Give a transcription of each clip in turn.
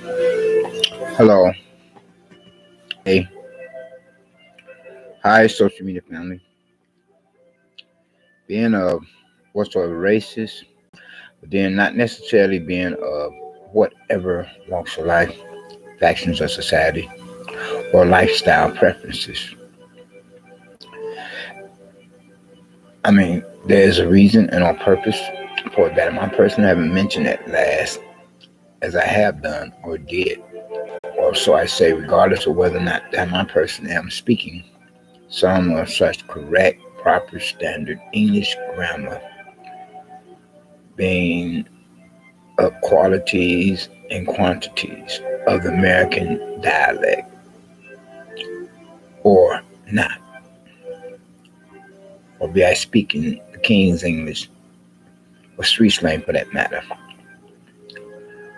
Hello. Hey. Hi, social media family. Being a whatsoever racist, but then not necessarily being of whatever walks of life, factions of society, or lifestyle preferences. I mean, there's a reason and on purpose for that. My person haven't mentioned that last as I have done or did. Or so I say, regardless of whether or not that my person am speaking some of such correct, proper, standard English grammar, being of qualities and quantities of the American dialect or not, or be I speaking the King's English or street slang for that matter.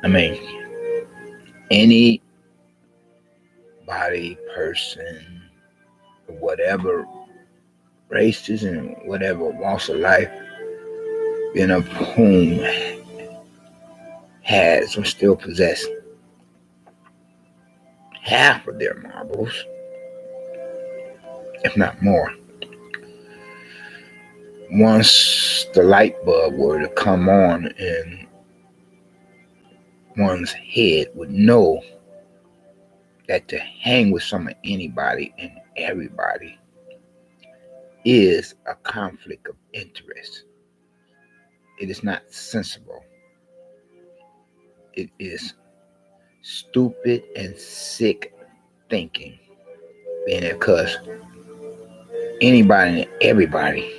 I mean, anybody, person, whatever races and whatever walks of life, being of whom has or still possess half of their marbles, if not more. Once the light bulb were to come on and one's head would know that to hang with some of anybody and everybody is a conflict of interest. It is not sensible. It is stupid and sick thinking. Being because anybody and everybody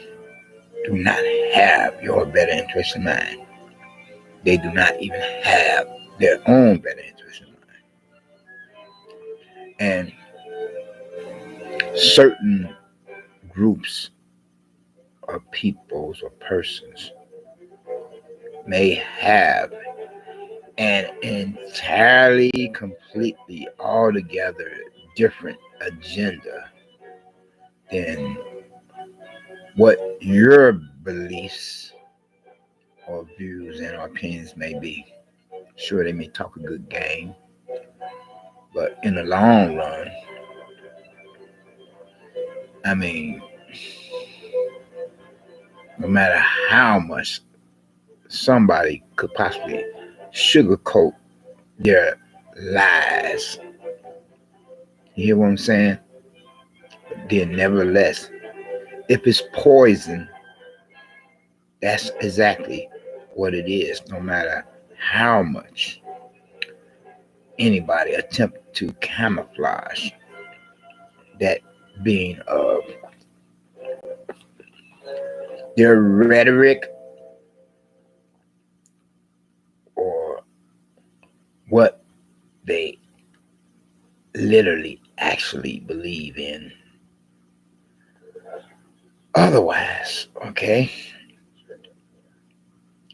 do not have your better interest in mind. They do not even have their own better interest in mind. And certain groups or peoples or persons may have an entirely, completely, altogether different agenda than what your beliefs or views and opinions may be. Sure, they may talk a good game, but in the long run, I mean, no matter how much somebody could possibly sugarcoat their lies, you hear what I'm saying? Then, nevertheless, if it's poison, that's exactly what it is, no matter how much anybody attempt to camouflage that being of their rhetoric or what they literally actually believe in. Otherwise, okay,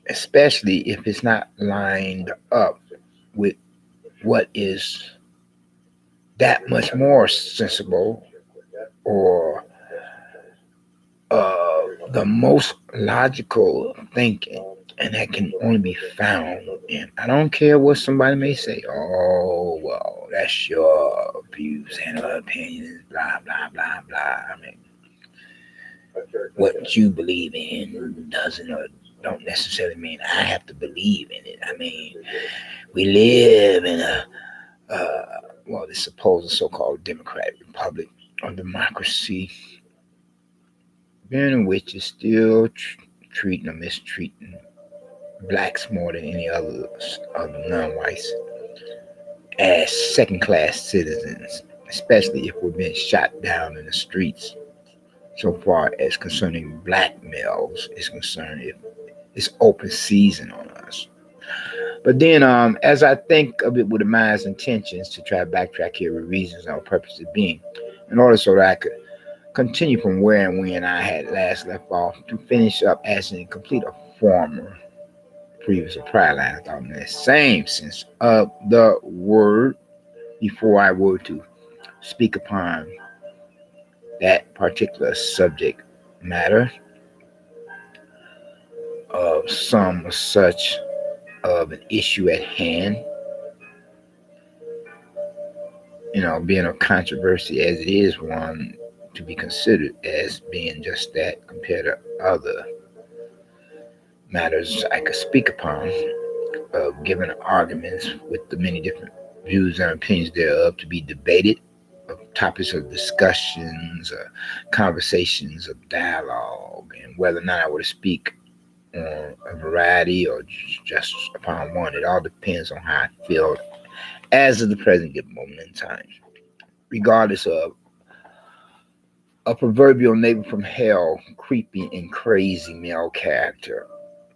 especially if it's not lined up with what is that much more sensible or the most logical thinking, and that can only be found in, I don't care what somebody may say, oh, well, that's your views and opinions, blah, blah, blah, blah. I mean, what you believe in doesn't or don't necessarily mean I have to believe in it. I mean, we live in a, this supposed so-called democratic republic or democracy, in which is still treating or mistreating blacks more than any other non-whites as second-class citizens, especially if we're being shot down in the streets. So far as concerning black males is concerned, if it's open season on us. But then, as I think of it with the mind's intentions to try to backtrack here with reasons or purposes being, in order so that I could continue from where and when I had last left off to finish up as in complete a former previous or prior line, I thought in the same sense of the word before I were to speak upon that particular subject matter of some such of an issue at hand, being a controversy as it is one to be considered as being just that compared to other matters I could speak upon, given arguments with the many different views and opinions thereof to be debated, of topics of discussions, conversations of dialogue, and whether or not I would speak on a variety or just upon one. It all depends on how I feel as of the present given moment in time. Regardless of a proverbial neighbor from hell, creepy and crazy male character,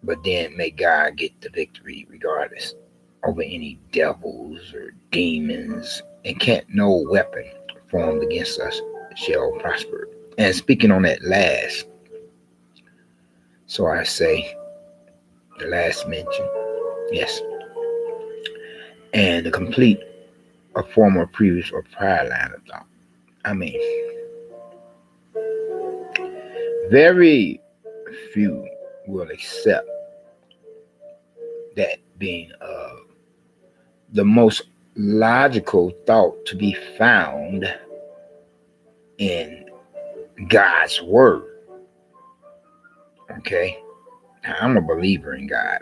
but then may God get the victory regardless over any devils or demons, and can't no weapon formed against us shall prosper. And speaking on that last, so I say, the last mention, yes, and the complete a former, previous, or prior line of thought. I mean, very few will accept that being the most logical thought to be found in God's word. Okay? Now, I'm a believer in God.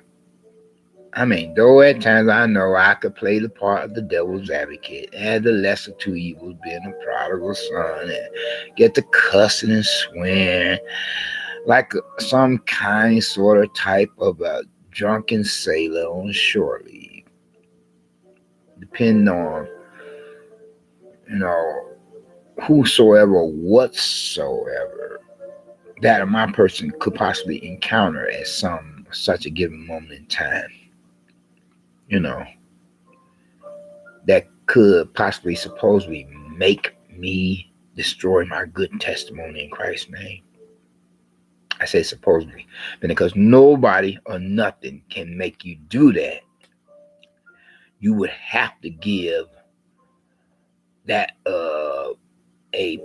I mean, though at times I know I could play the part of the devil's advocate, add the lesser two evils being the prodigal son, and get the cussing and swearing like some kind sort of type of a drunken sailor on shore leave. Depending on, whosoever, whatsoever that my person could possibly encounter at such a given moment in time. That could possibly supposedly make me destroy my good testimony in Christ's name. I say supposedly, because nobody or nothing can make you do that. You would have to give that a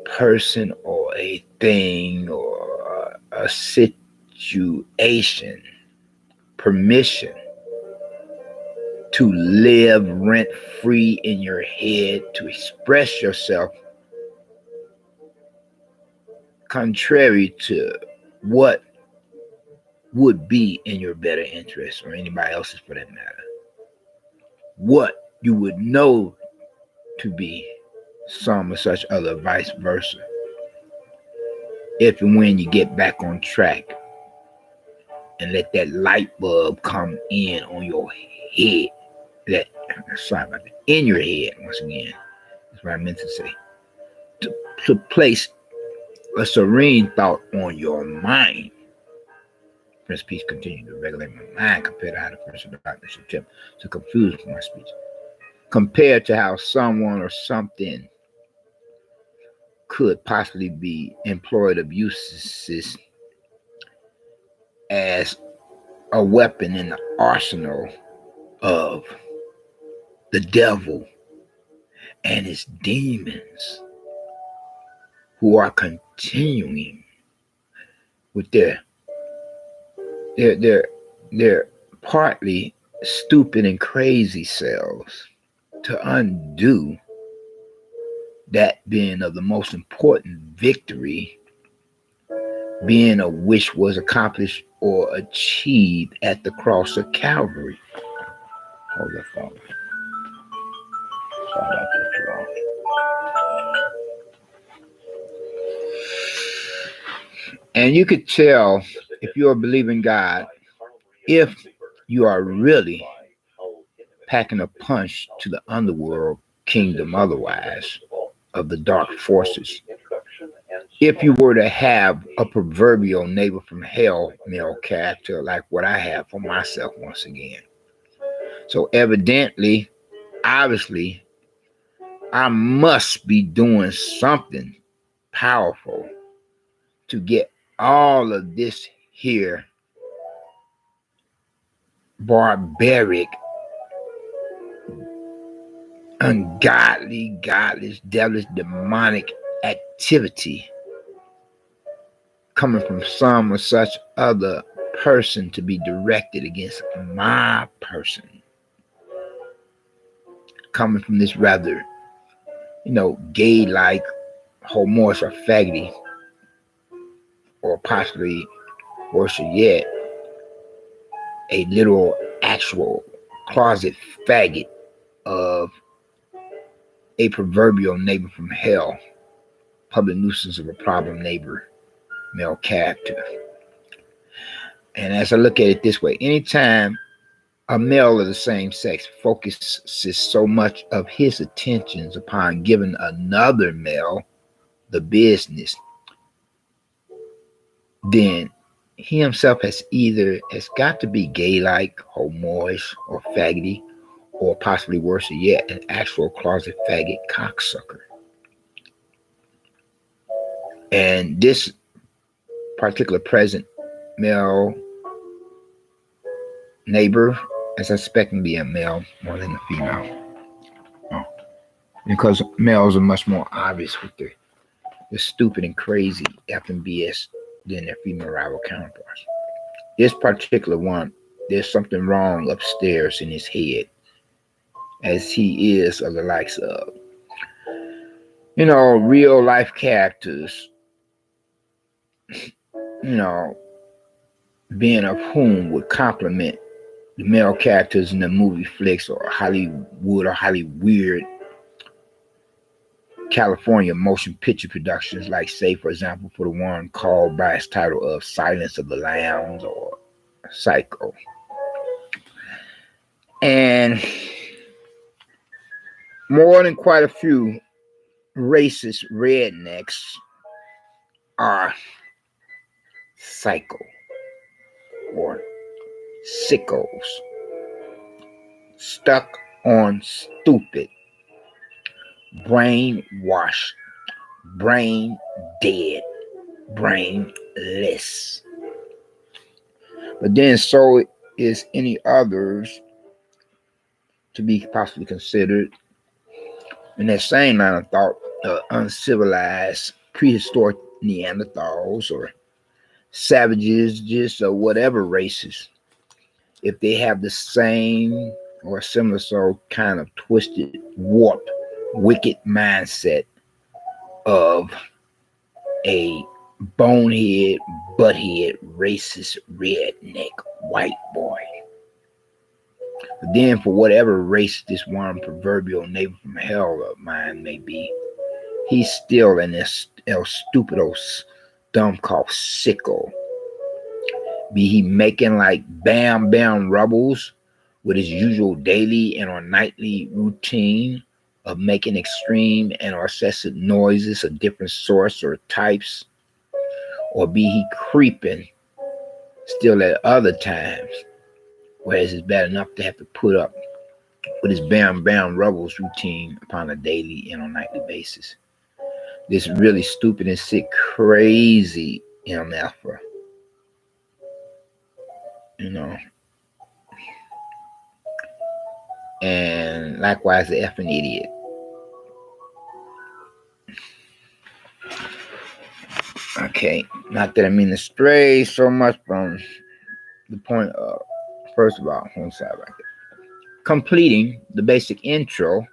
person or a thing or a situation permission to live rent-free in your head, to express yourself contrary to what would be in your better interest, or anybody else's for that matter. What you would know to be some or such other, vice versa. If and when you get back on track and let that light bulb come in on your head, in your head, once again, that's what I meant to say, to place a serene thought on your mind. Prince Peace continued to regulate my mind compared to how the Prince of Darkness attempt to confuse my speech, compared to how someone or something could possibly be employed abuses as a weapon in the arsenal of the devil and his demons, who are continuing with their partly stupid and crazy selves to undo that being of the most important victory, being of which was accomplished or achieved at the cross of Calvary. Hold that phone. Sorry about that, y'all. And you could tell if you're a believer in God, if you are really packing a punch to the underworld kingdom otherwise of the dark forces. If you were to have a proverbial neighbor from hell male character like what I have for myself once again. So evidently, obviously, I must be doing something powerful to get all of this here barbaric, ungodly, godless, devilish, demonic activity coming from some or such other person to be directed against my person, coming from this rather gay-like, homoeous or faggoty, or possibly worse yet, a literal, actual closet faggot of a proverbial neighbor from hell, public nuisance of a problem neighbor, male character. And as I look at it this way, anytime a male of the same sex focuses so much of his attentions upon giving another male the business, then he himself has got to be gay-like, homoish, or faggoty, or possibly worse yet, an actual closet faggot cocksucker. And this particular present male neighbor, as I suspect, to be a male more than a female. Because males are much more obvious with the stupid and crazy effing BS than their female rival counterparts. This particular one, there's something wrong upstairs in his head, as he is of the likes of, real life characters, being of whom would complement the male characters in the movie flicks or Hollywood or Hollyweird California motion picture productions, like, say, for example, for the one called by its title of Silence of the Lambs or Psycho. And more than quite a few racist rednecks are psycho or sickos, stuck on stupid, brainwashed, brain dead, brainless. But then so is any others to be possibly considered in that same line of thought, uncivilized prehistoric Neanderthals or savages, just or whatever races, if they have the same or similar kind of twisted, warped, wicked mindset of a bonehead, butthead, racist, redneck white boy. But then for whatever race this one proverbial neighbor from hell of mine may be, he's still in this elstupidos, dumbkoff sicko. Be he making like bam rubbles with his usual daily and or nightly routine of making extreme and or excessive noises of different sorts or types, or be he creeping still at other times, whereas it's bad enough to have to put up with his bam rubbles routine upon a daily and on nightly basis. This really stupid and sick, crazy MFer, and likewise the effing idiot. Okay, not that I mean to stray so much from the point of, first of all, one side right there, completing the basic intro,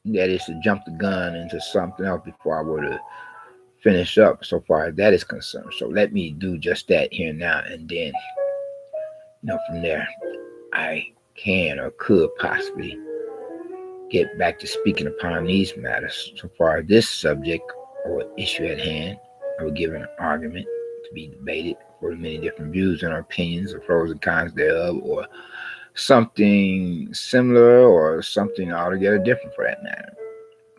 that is to jump the gun into something else before I were to finish up so far as that is concerned. So let me do just that here now, and then from there I can or could possibly get back to speaking upon these matters. So far as this subject or issue at hand, I will give an argument to be debated for the many different views and opinions, the pros and cons thereof, or something similar or something altogether different for that matter.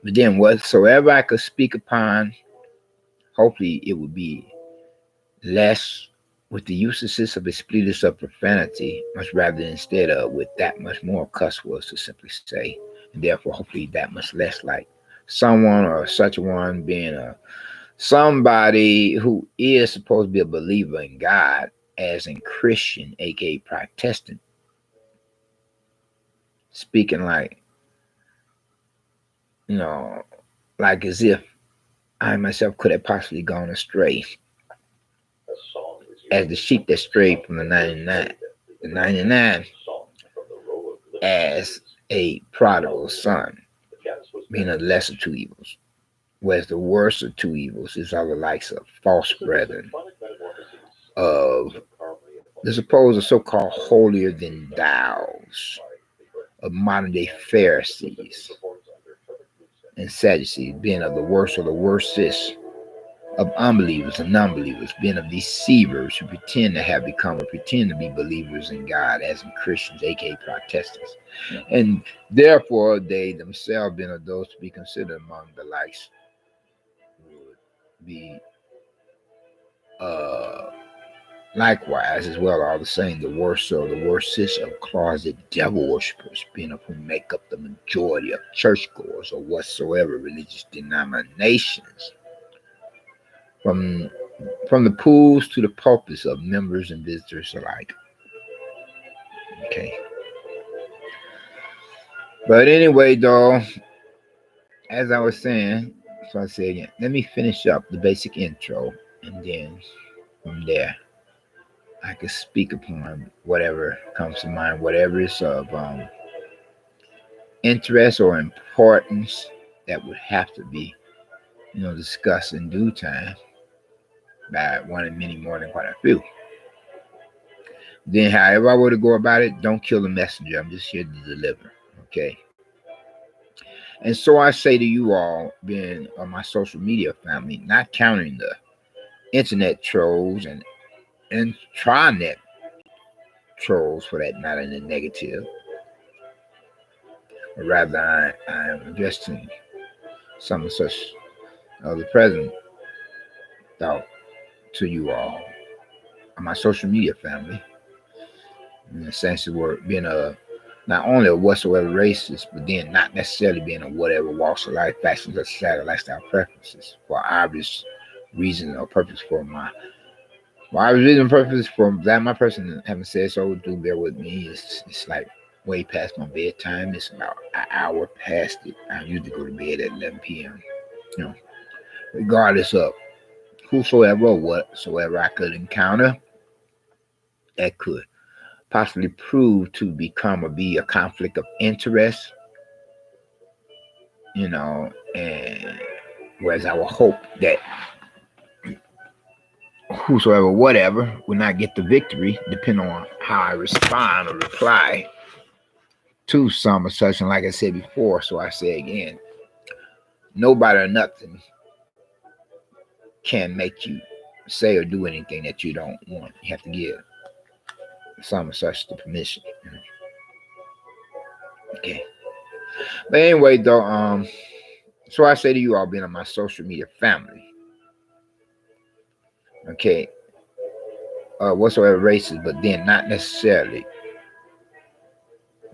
But then whatsoever I could speak upon, hopefully it would be less with the usages of expletive of profanity, much rather than instead of with that much more cuss words, to simply say, and therefore hopefully that much less like someone or such a one being somebody who is supposed to be a believer in God, as in Christian, A.K.A. Protestant, speaking like like as if I myself could have possibly gone astray as the sheep that strayed from the 99. The 99, as a prodigal son, being the lesser two evils, whereas the worst of two evils is all the likes of false brethren, of the supposed so-called holier than thous, of modern day Pharisees and Sadducees, being of the worst of the worstest, of unbelievers and non-believers, being of deceivers who pretend to have become or pretend to be believers in God, as in Christians, A.K.A. Protestants, and therefore they themselves being of those to be considered among the likes would be likewise as well, all the same, the worst of the worstest of closet devil worshippers, being of whom make up the majority of churchgoers or whatsoever religious denominations, from the pools to the pulpits of members and visitors alike. Okay. But anyway, though, as I was saying, so I say again, let me finish up the basic intro, and then from there I can speak upon whatever comes to mind, whatever is of interest or importance that would have to be, discussed in due time by one and many more than quite a few. Then, however I were to go about it, don't kill the messenger. I'm just here to deliver. Okay. And so I say to you all, being on my social media family, not counting the internet trolls and intranet trolls for that matter in the negative, or rather I am addressing some of such of the present thought to you all on my social media family, in the sense of word being not only a whatsoever racist, but then not necessarily being a whatever walks of life, fashions, or societal lifestyle preferences for obvious reason or purpose for my obvious reason and purpose for that my person haven't said so. Do bear with me. It's like way past my bedtime. It's about an hour past it. I usually go to bed at 11 p.m. Regardless of whosoever or whatsoever I could encounter that could possibly prove to become or be a conflict of interest, and whereas I will hope that whosoever, whatever, will not get the victory, depending on how I respond or reply to some or such. And like I said before, so I say again, nobody or nothing can make you say or do anything that you don't want. You have to give some or such the permission. Okay. But anyway, though, so I say to you all, being on my social media family, okay, whatsoever racist, but then not necessarily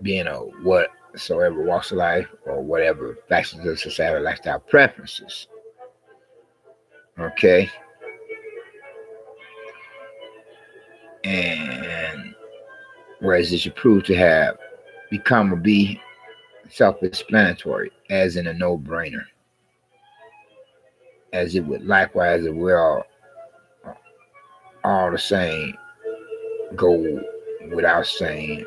being a whatsoever walks of life or whatever factions of society lifestyle preferences. Okay. And whereas it should prove to have become or be self-explanatory, as in a no-brainer, as it would likewise as well all the same go without saying,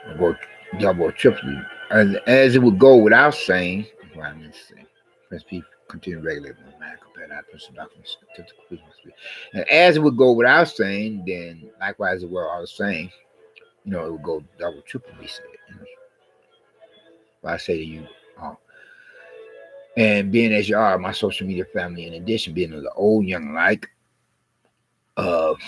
or go double or triple, as it would go without saying. Well, I mean to say, Prince P continue regulate with man compared to principal documents to the conclusion must be. And as it would go without saying, then likewise as well all the same, it would go double, triple be said. I say to you, and being as you are my social media family, in addition being of the old young alike, of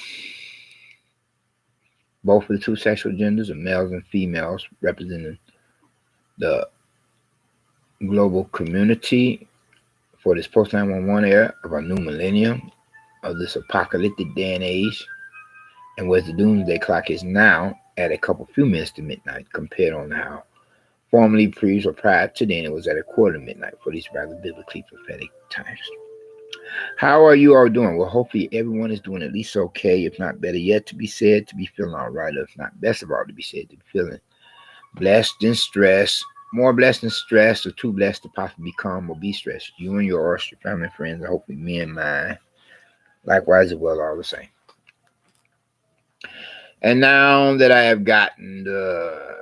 both of the two sexual genders of males and females, representing the global community for this post 911 era of our new millennium, of this apocalyptic day and age, and where the doomsday clock is now at a few minutes to midnight, compared on how formerly previous or prior to then it was at a quarter to midnight for these rather biblically prophetic times. How are you all doing? Well, hopefully everyone is doing at least okay, if not better yet to be said, to be feeling all right, or if not best of all to be said, to be feeling blessed and stressed, more blessed and stressed, or too blessed to possibly become or be stressed. You and yours, your family and friends, and hopefully me and mine, likewise as well, all the same. And now that I have gotten the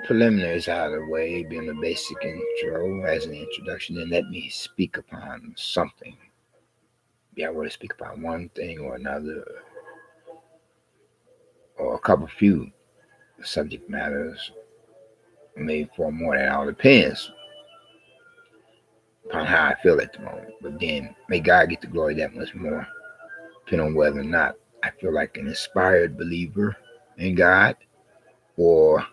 preliminaries out of the way, being a basic intro as an introduction, then let me speak upon something. Yeah, I want to speak about one thing or another, or a couple few subject matters, maybe for more. That all depends upon how I feel at the moment. But then, may God get the glory that much more, depending on whether or not I feel like an inspired believer in God, or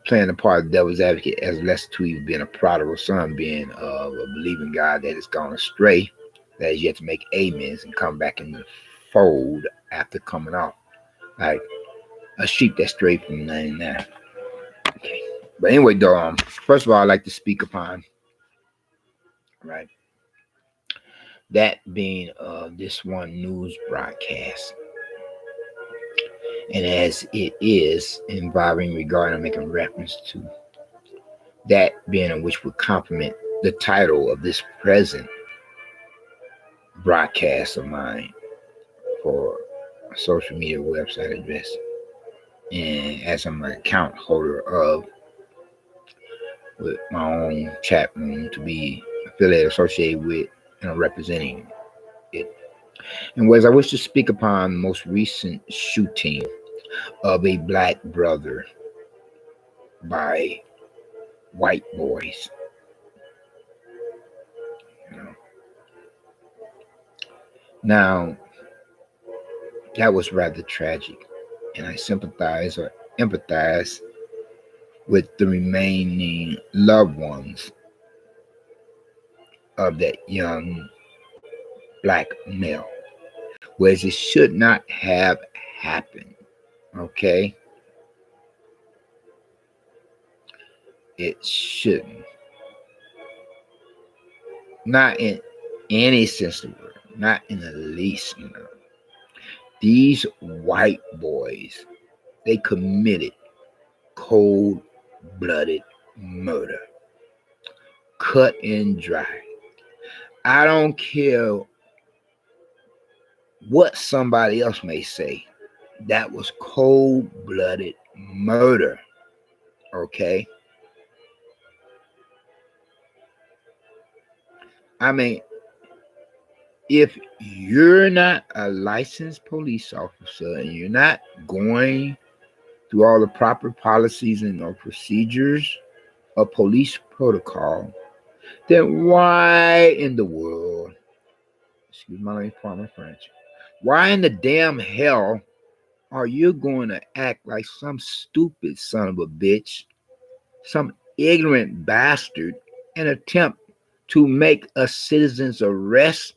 playing the part of devil's advocate as less to even being a prodigal son, being of a believing God that has gone astray, that has yet to make amens and come back in the fold after coming off, like a sheep that strayed from the 99. Okay. But anyway, though, first of all, I'd like to speak upon, right, that being this one news broadcast. And as it is involving regarding, making reference to that being in which would complement the title of this present broadcast of mine for a social media website address, and as I'm an account holder of, with my own chat room to be affiliated, associated with, and representing it. And whereas I wish to speak upon the most recent shooting of a black brother by white boys. Now, that was rather tragic, and I sympathize or empathize with the remaining loved ones of that young black male, whereas it should not have happened. Okay? It shouldn't. Not in any sense of the word. Not in the least. These white boys, they committed cold-blooded murder. Cut and dry. I don't care what somebody else may say. That was cold-blooded murder. Okay? I mean, if you're not a licensed police officer and you're not going through all the proper policies and or procedures of police protocol, then why in the world, excuse my language, my French, why in the damn hell are you going to act like some stupid son of a bitch, some ignorant bastard, and attempt to make a citizen's arrest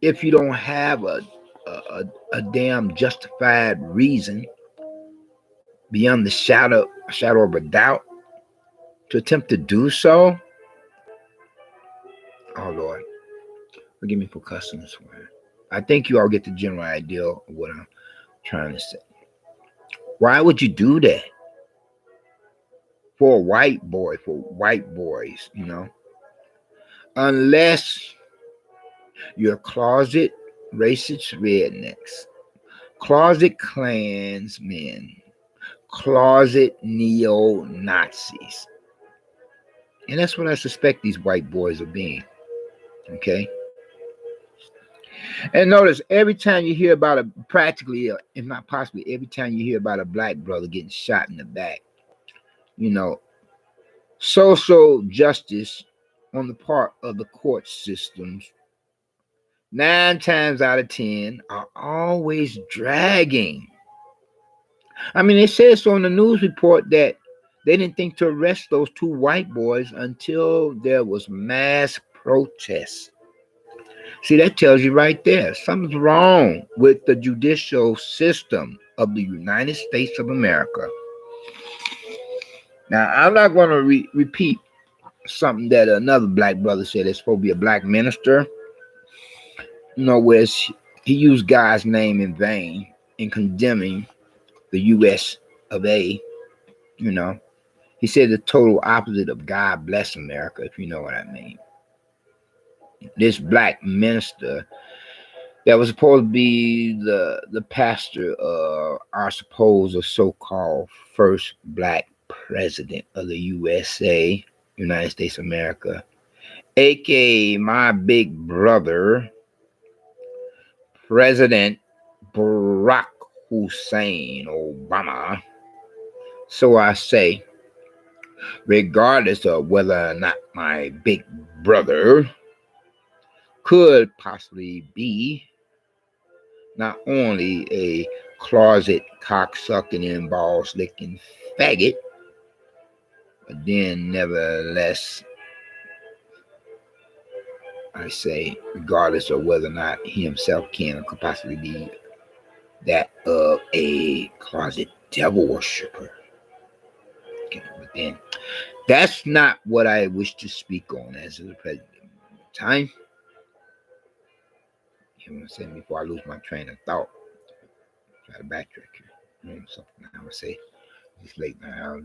if you don't have a damn justified reason beyond the shadow of a doubt to attempt to do so? Oh Lord, forgive me for cussing this word. I think you all get the general idea of what I'm trying to say. Why would you do that for a white boy, for white boys, unless you're closet racist rednecks, closet Klansmen, closet neo-Nazis. And that's what I suspect these white boys are being. Okay? And notice, every time you hear about practically, if not possibly, every time you hear about a black brother getting shot in the back, social justice on the part of the court systems, 9 times out of 10, are always dragging. I mean, it says so in the news report that they didn't think to arrest those 2 white boys until there was mass protests. See, that tells you right there, something's wrong with the judicial system of the United States of America. Now, I'm not going to repeat something that another black brother said. It's supposed to be a black minister, where he used God's name in vain in condemning the U.S.A. He said the total opposite of God bless America, if you know what I mean. This black minister that was supposed to be the pastor of our supposed so-called first black president of the USA, United States of America, A.K.A. my big brother, President Barack Hussein Obama. So I say, regardless of whether or not my big brother could possibly be not only a closet cocksucking and ball slicking faggot, but then nevertheless, I say, regardless of whether or not he himself can or could possibly be that of a closet devil worshiper. Okay, but then that's not what I wish to speak on as the president. Time, you know what I'm saying, before I lose my train of thought, try to backtrack here. You know, something I would say it's late now. I'll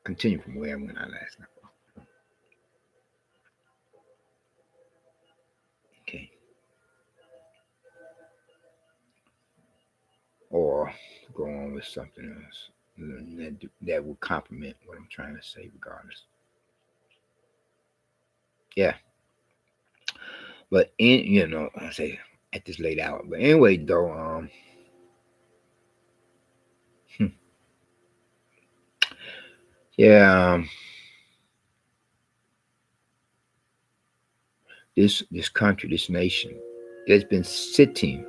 continue from where I went out last night. Okay. Or go on with something else that will complement what I'm trying to say, regardless. Yeah. But I say at this late hour. But anyway, though, yeah, this country, this nation, has been sitting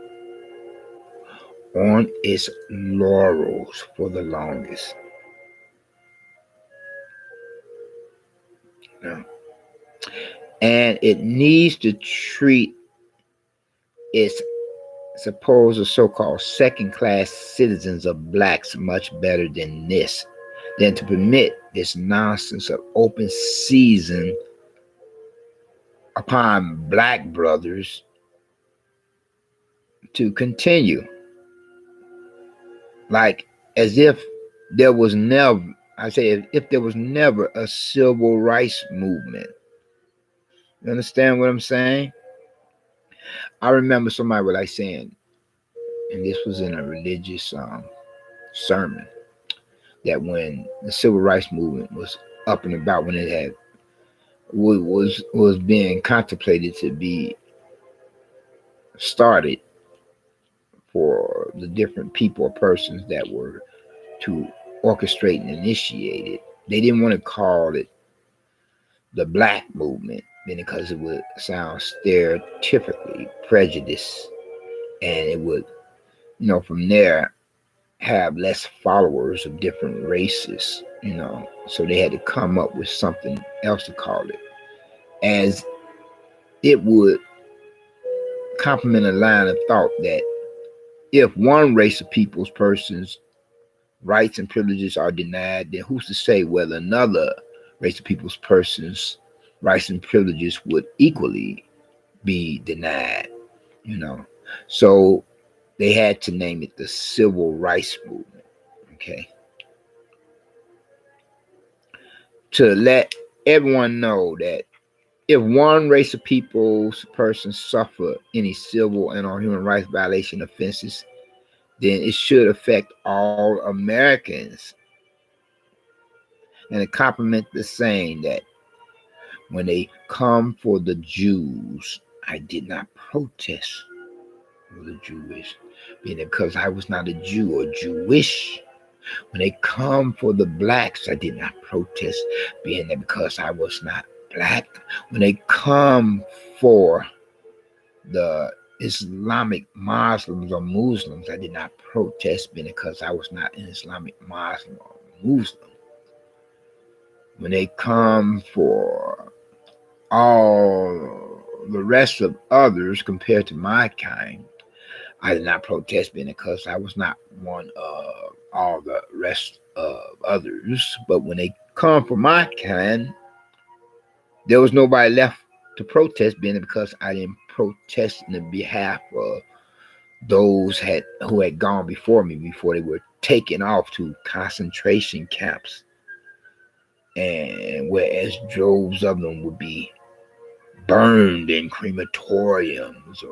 on its laurels for the longest. And it needs to treat its supposed so-called second-class citizens of blacks much better than to permit this nonsense of open season upon black brothers to continue. Like as if there was never, if there was never a civil rights movement. You understand what I'm saying? I remember somebody was like saying, and this was in a religious sermon, that when the civil rights movement was up and about, when it had was being contemplated to be started for the different people or persons that were to orchestrate and initiate it, they didn't want to call it the black movement because it would sound stereotypically prejudiced, and it would, from there have less followers of different races, so they had to come up with something else to call it, as it would complement a line of thought that if one race of people's persons rights and privileges are denied, then who's to say whether another race of people's persons rights and privileges would equally be denied, So they had to name it the civil rights movement, okay? To let everyone know that if one race of people's persons suffer any civil and or human rights violation offenses, then it should affect all Americans. And to complement the saying that when they come for the Jews, I did not protest for the Jewish, being because I was not a Jew or Jewish. When they come for the blacks, I did not protest, being that because I was not black. When they come for the Islamic Muslims or Muslims, I did not protest, being because I was not an Islamic Muslim or Muslim. When they come for all the rest of others compared to my kind, I did not protest, being because I was not one of all the rest of others. But when they come for my kind, there was nobody left to protest, being because I didn't protest in the behalf of those who had gone before me, before they were taken off to concentration camps, and whereas droves of them would be burned in crematoriums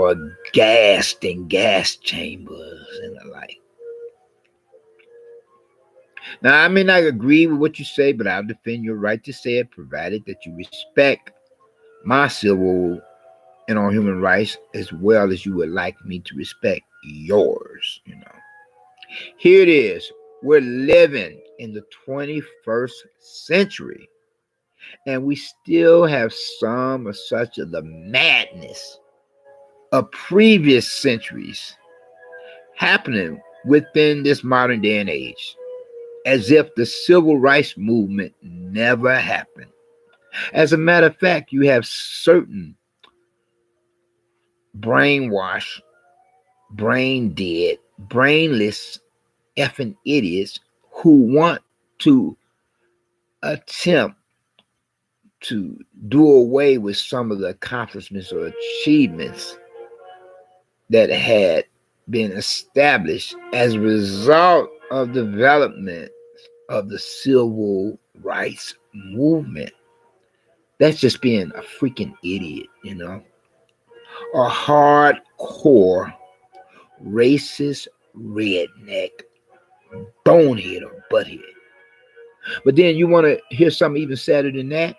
or gassed in gas chambers and the like. Now, I may not agree with what you say, but I'll defend your right to say it, provided that you respect my civil and all human rights as well as you would like me to respect yours. Here it is. We're living in the 21st century, and we still have some of such of the madness of previous centuries happening within this modern day and age, as if the civil rights movement never happened. As a matter of fact, you have certain brainwashed, brain dead, brainless effing idiots who want to attempt to do away with some of the accomplishments or achievements that had been established as a result of development of the civil rights movement. That's just being a freaking idiot, A hardcore, racist, redneck, bonehead or butthead. But then you want to hear something even sadder than that?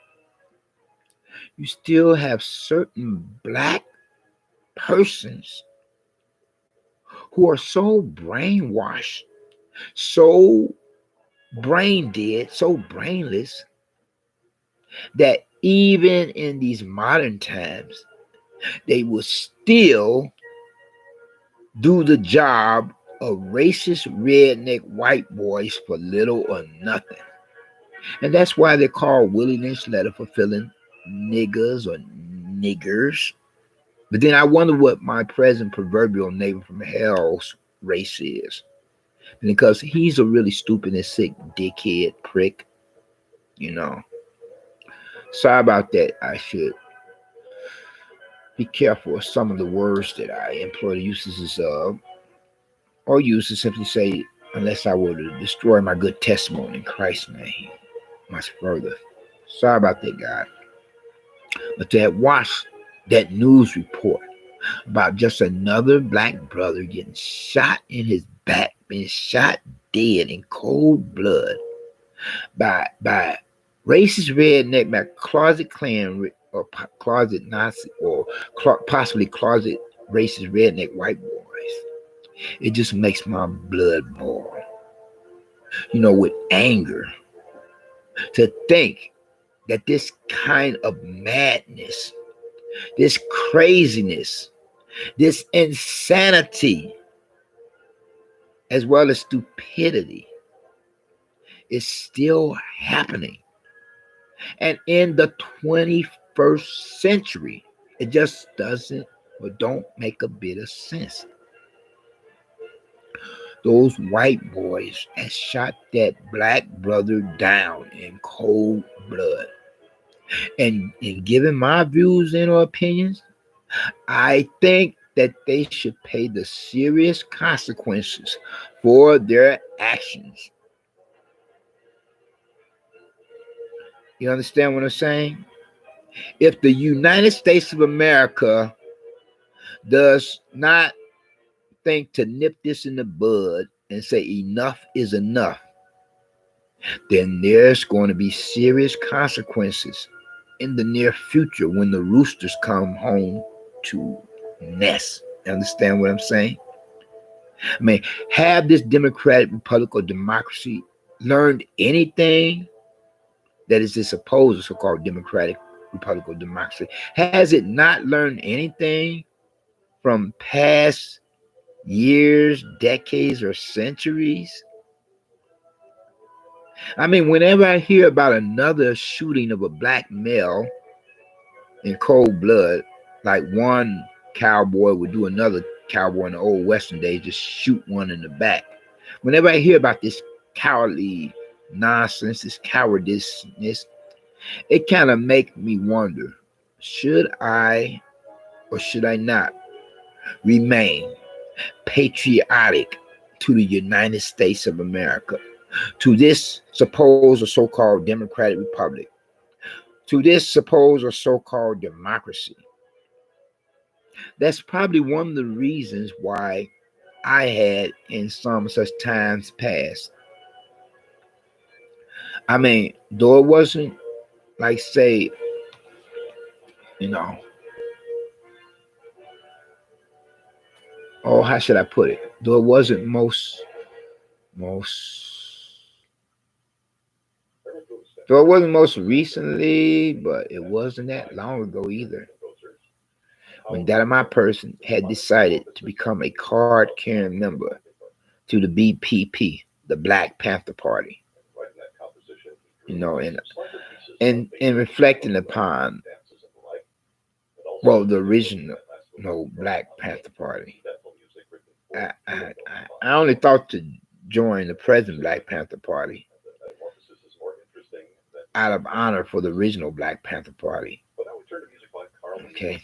You still have certain black persons who are so brainwashed, so brain dead, so brainless, that even in these modern times, they will still do the job of racist redneck white boys for little or nothing. And that's why they're called willy-lynch-letter-fulfilling niggers or niggers. But then I wonder what my present proverbial neighbor from hell's race is. Because he's a really stupid and sick dickhead prick, Sorry about that. I should be careful of some of the words that I employ the uses of, or use to simply say, unless I were to destroy my good testimony in Christ's name much further. Sorry about that, God. But to have watched that news report about just another black brother getting shot in his back, being shot dead in cold blood by racist redneck, by closet-KLAN or closet Nazi or possibly closet racist redneck white boys. It just makes my blood boil, with anger to think that this kind of madness, this craziness, this insanity, as well as stupidity, is still happening. And in the 21st century, it just doesn't or don't make a bit of sense. Those white boys had shot that black brother down in cold blood. And in giving my views and opinions, I think that they should pay the serious consequences for their actions. You understand what I'm saying? If the United States of America does not think to nip this in the bud and say enough is enough, then there's going to be serious consequences in the near future when the roosters come home to nest. You understand what I'm saying? I mean, have this democratic republic or democracy learned anything that is opposed to so-called democratic republic or democracy? Has it not learned anything from past years, decades, or centuries? I mean, whenever I hear about another shooting of a black male in cold blood, like one cowboy would do another cowboy in the old Western days, just shoot one in the back. Whenever I hear about this cowardly nonsense, this cowardice, it kind of makes me wonder, should I or should I not remain patriotic to the United States of America, to this supposed or so-called democratic republic, to this supposed or so-called democracy? That's probably one of the reasons why I had in some such times past. I mean, though it wasn't like say, you know, oh, how should I put it? Though it wasn't most though it wasn't most recently, but it wasn't that long ago either. When that of my person had decided to become a card carrying member to the BPP, the Black Panther Party. You know, and reflecting upon the original Black Panther Party. I only thought to join the present Black Panther Party out of honor for the original Black Panther Party. Okay.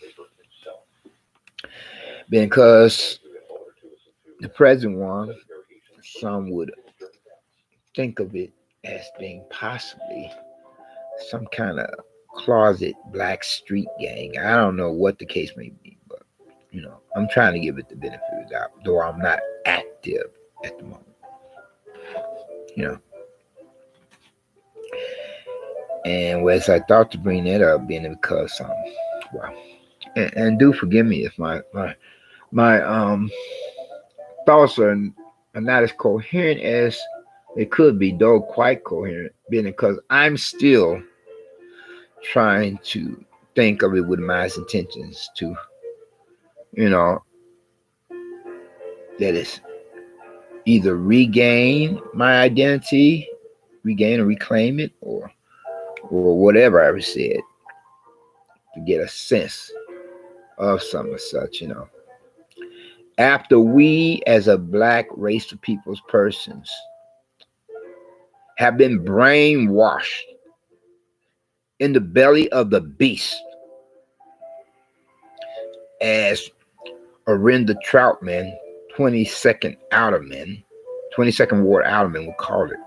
Because the present one, some would think of it as being possibly some kind of closet black street gang. I don't know what the case may be, but I'm trying to give it the benefit of the doubt, though I'm not active at the moment. And as I thought to bring that up, being because well, and do forgive me if my thoughts are not as coherent as they could be, though quite coherent, being because I'm still trying to think of it with my intentions to, that is either regain my identity, regain or reclaim it, or whatever I said, to get a sense of some of such, After we as a black race of people's persons have been brainwashed in the belly of the beast, as Orinda Troutman, 22nd Ward Outerman would call it.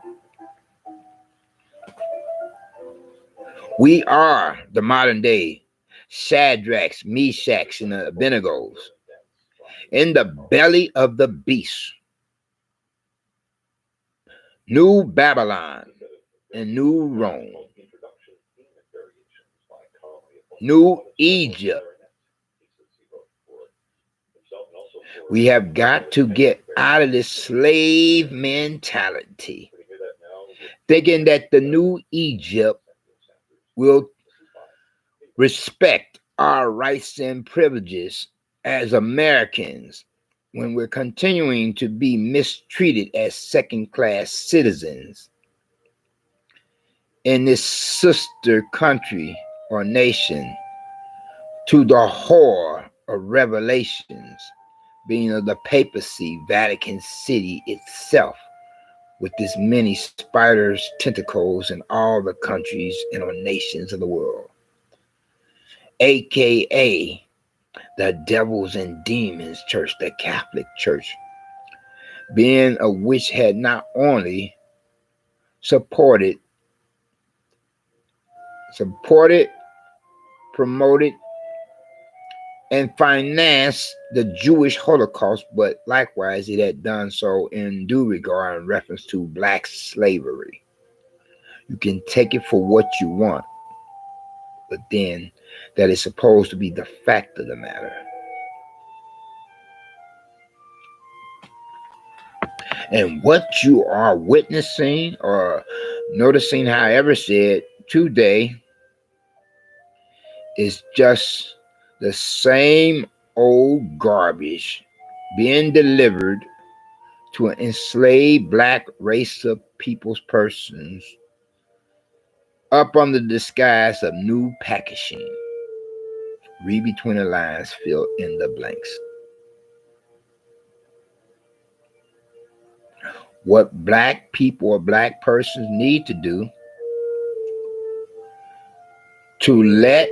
We are the modern day Shadrachs, Meshachs, and Abednegos in the belly of the beast. New Babylon and New Rome. New Egypt. We have got to get out of this slave mentality, thinking that the new Egypt will respect our rights and privileges as Americans when we're continuing to be mistreated as second-class citizens in this sister country or nation to the whore of revelations, being of the papacy, Vatican City itself, with its many spiders' tentacles in all the countries and or nations of the world. A.K.A. the Devils and Demons Church, the Catholic Church, being of which had not only supported, promoted, and financed the Jewish Holocaust, but likewise it had done so in due regard in reference to black slavery. You can take it for what you want, but then that is supposed to be the fact of the matter. And what you are witnessing or noticing, however said, today is just the same old garbage being delivered to an enslaved black race of people's persons up under the disguise of new packaging. Read between the lines, fill in the blanks. What black people or black persons need to do to let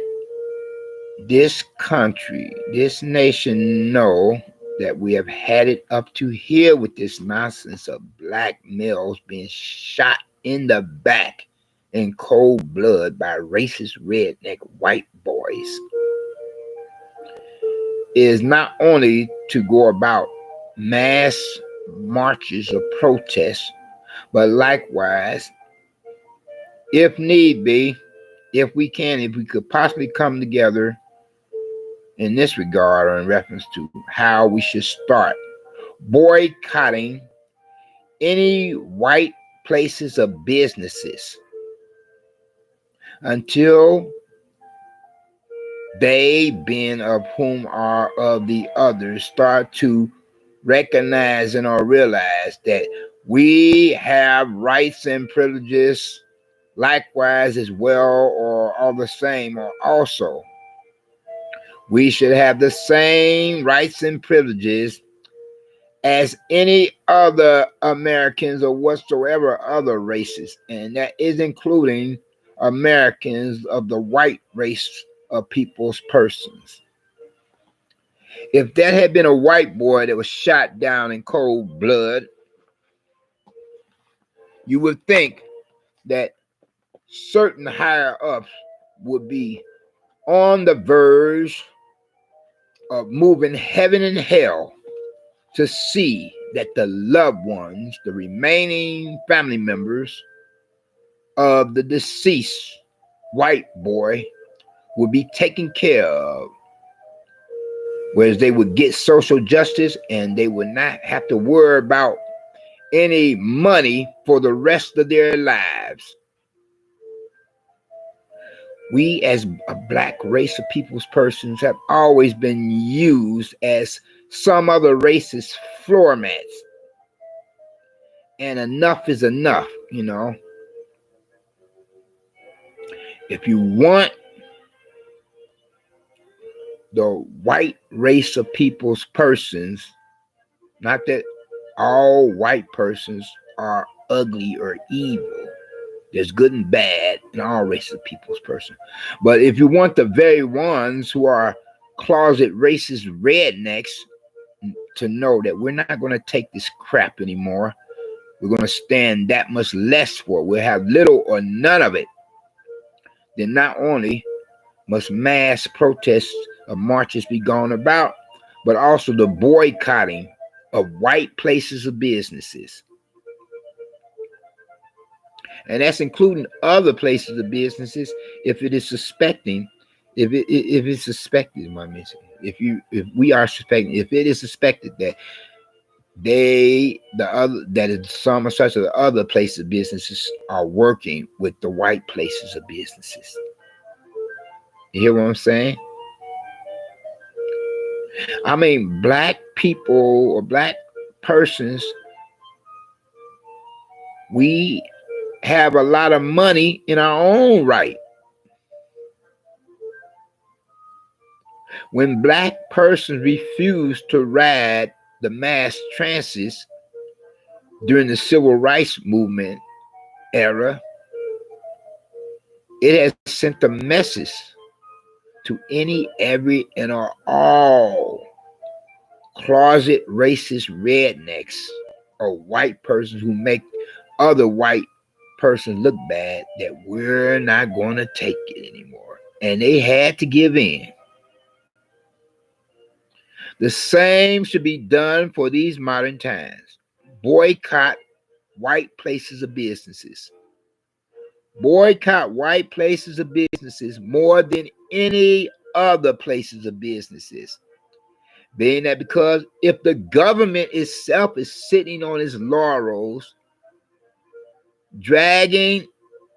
this country, this nation know that we have had it up to here with this nonsense of black males being shot in the back in cold blood by racist redneck white boys. is not only to go about mass marches or protests, but likewise, if need be, if we could possibly come together in this regard or in reference to how we should start boycotting any white places or businesses until they, being of whom are of the others, start to recognize and or realize that we have rights and privileges likewise as well, or all the same, or also we should have the same rights and privileges as any other Americans or whatsoever other races, and that is including Americans of the white race of people's persons. If that had been a white boy that was shot down in cold blood, you would think that certain higher ups would be on the verge of moving heaven and hell to see that the loved ones, the remaining family members of the deceased white boy, would be taken care of, whereas they would get social justice and they would not have to worry about any money for the rest of their lives. We as a black race of people's persons have always been used as some other race's floor mats. And enough is enough, you know. If you want the white race of people's persons, not that all white persons are ugly or evil. There's good and bad in all races of people's person. But if you want the very ones who are closet racist rednecks to know that we're not going to take this crap anymore, we're going to stand that much less for it, we'll have little or none of it, then not only must mass protests or marches be gone about, but also the boycotting of white places of businesses. And that's including other places of businesses if it is suspecting, if it's suspected, if we are suspecting, if it is suspected that some or such of the other places of businesses are working with the white places of businesses. You hear what I'm saying? I mean, black people or black persons, we have a lot of money in our own right. When black persons refused to ride the mass transits during the civil rights movement era, it has sent a message to any, every, and all closet racist rednecks or white persons who make other white persons look bad that we're not going to take it anymore. And they had to give in. The same should be done for these modern times. Boycott white places of businesses. Boycott white places of businesses more than any other places of businesses. Being that because if the government itself is sitting on its laurels, dragging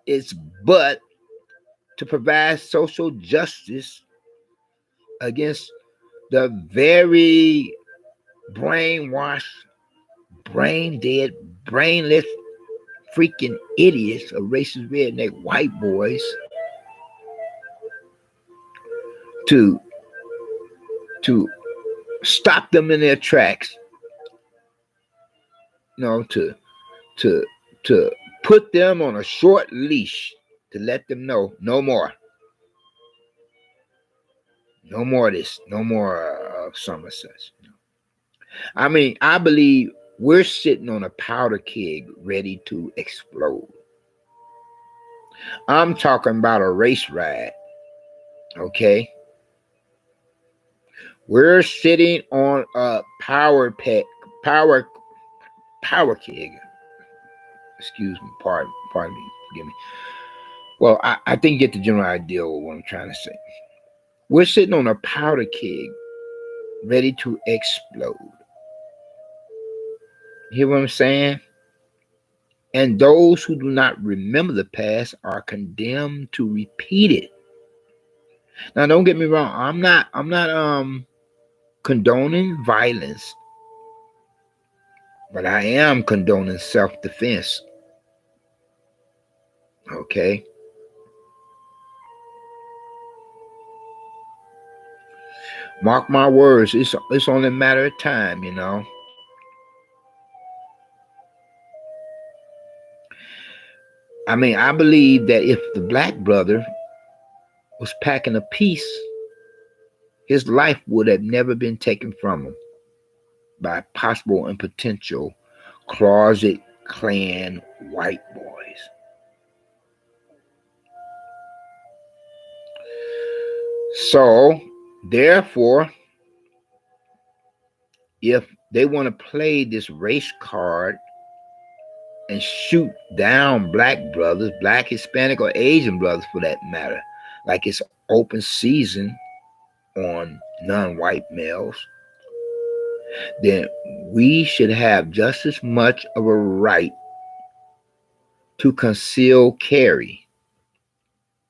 its butt to provide social justice against the very brainwashed, brain dead, brainless freaking idiots of racist redneck white boys to stop them in their tracks, you know, to put them on a short leash to let them know no more. No more of this, no more of some of such. I mean, I believe we're sitting on a powder keg ready to explode. I'm talking about a race riot, okay? We're sitting on a power keg. Excuse me, pardon me, forgive me. Well, I think you get the general idea of what I'm trying to say. We're sitting on a powder keg ready to explode. Hear what I'm saying? And those who do not remember the past are condemned to repeat it. Now, don't get me wrong. I'm not condoning violence, but I am condoning self-defense. Okay. Mark my words, it's only a matter of time, you know. I mean, I believe that if the black brother was packing a piece, his life would have never been taken from him by possible and potential closet Klan white boys. So, therefore, if they want to play this race card and shoot down black brothers, black, Hispanic, or Asian brothers for that matter, like it's open season on non-white males, then we should have just as much of a right to conceal carry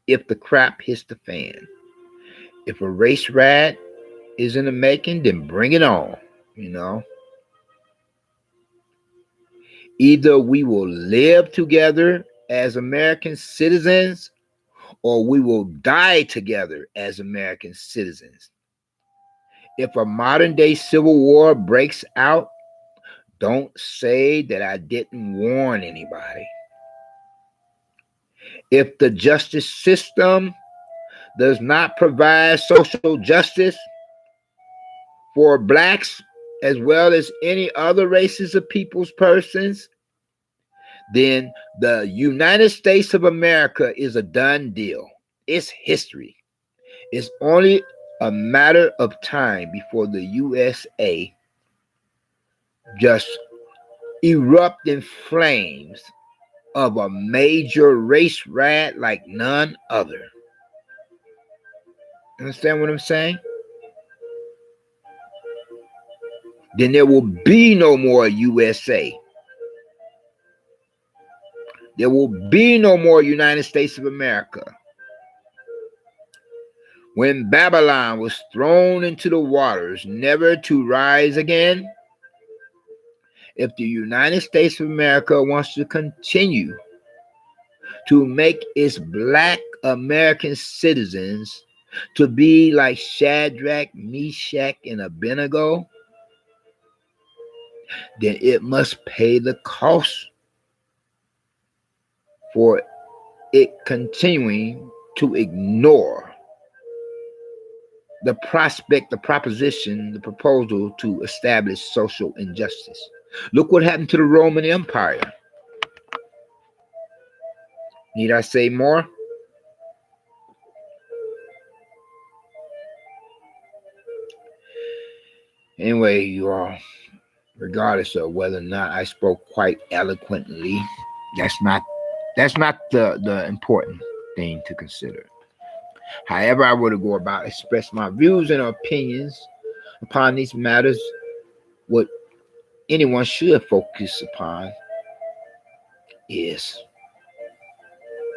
if the crap hits the fan. If a race rat is in the making, then bring it on, you know. Either we will live together as American citizens or we will die together as American citizens. If a modern day civil war breaks out, don't say that I didn't warn anybody. If the justice system does not provide social justice for blacks as well as any other races of people's persons, then the United States of America is a done deal. It's history. It's only a matter of time before the U.S.A. just erupt in flames of a major race riot like none other. Understand what I'm saying? Then there will be no more USA. There will be no more United States of America. When Babylon was thrown into the waters, never to rise again, if the United States of America wants to continue to make its black American citizens to be like Shadrach, Meshach, and Abednego, then it must pay the cost for it continuing to ignore the proposition, the proposal to establish social injustice. Look what happened to the Roman Empire. Need I say more? Anyway, you all, regardless of whether or not I spoke quite eloquently, that's not the important thing to consider. However I were to go about express my views and opinions upon these matters, what anyone should focus upon is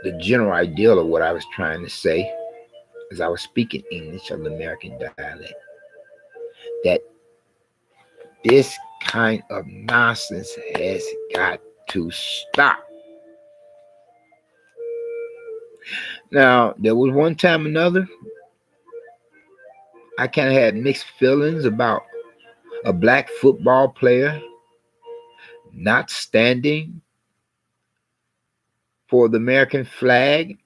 the general ideal of what I was trying to say as I was speaking English of the American dialect. That this kind of nonsense has got to stop. Now, there was one time or another, I kind of had mixed feelings about a black football player not standing for the American flag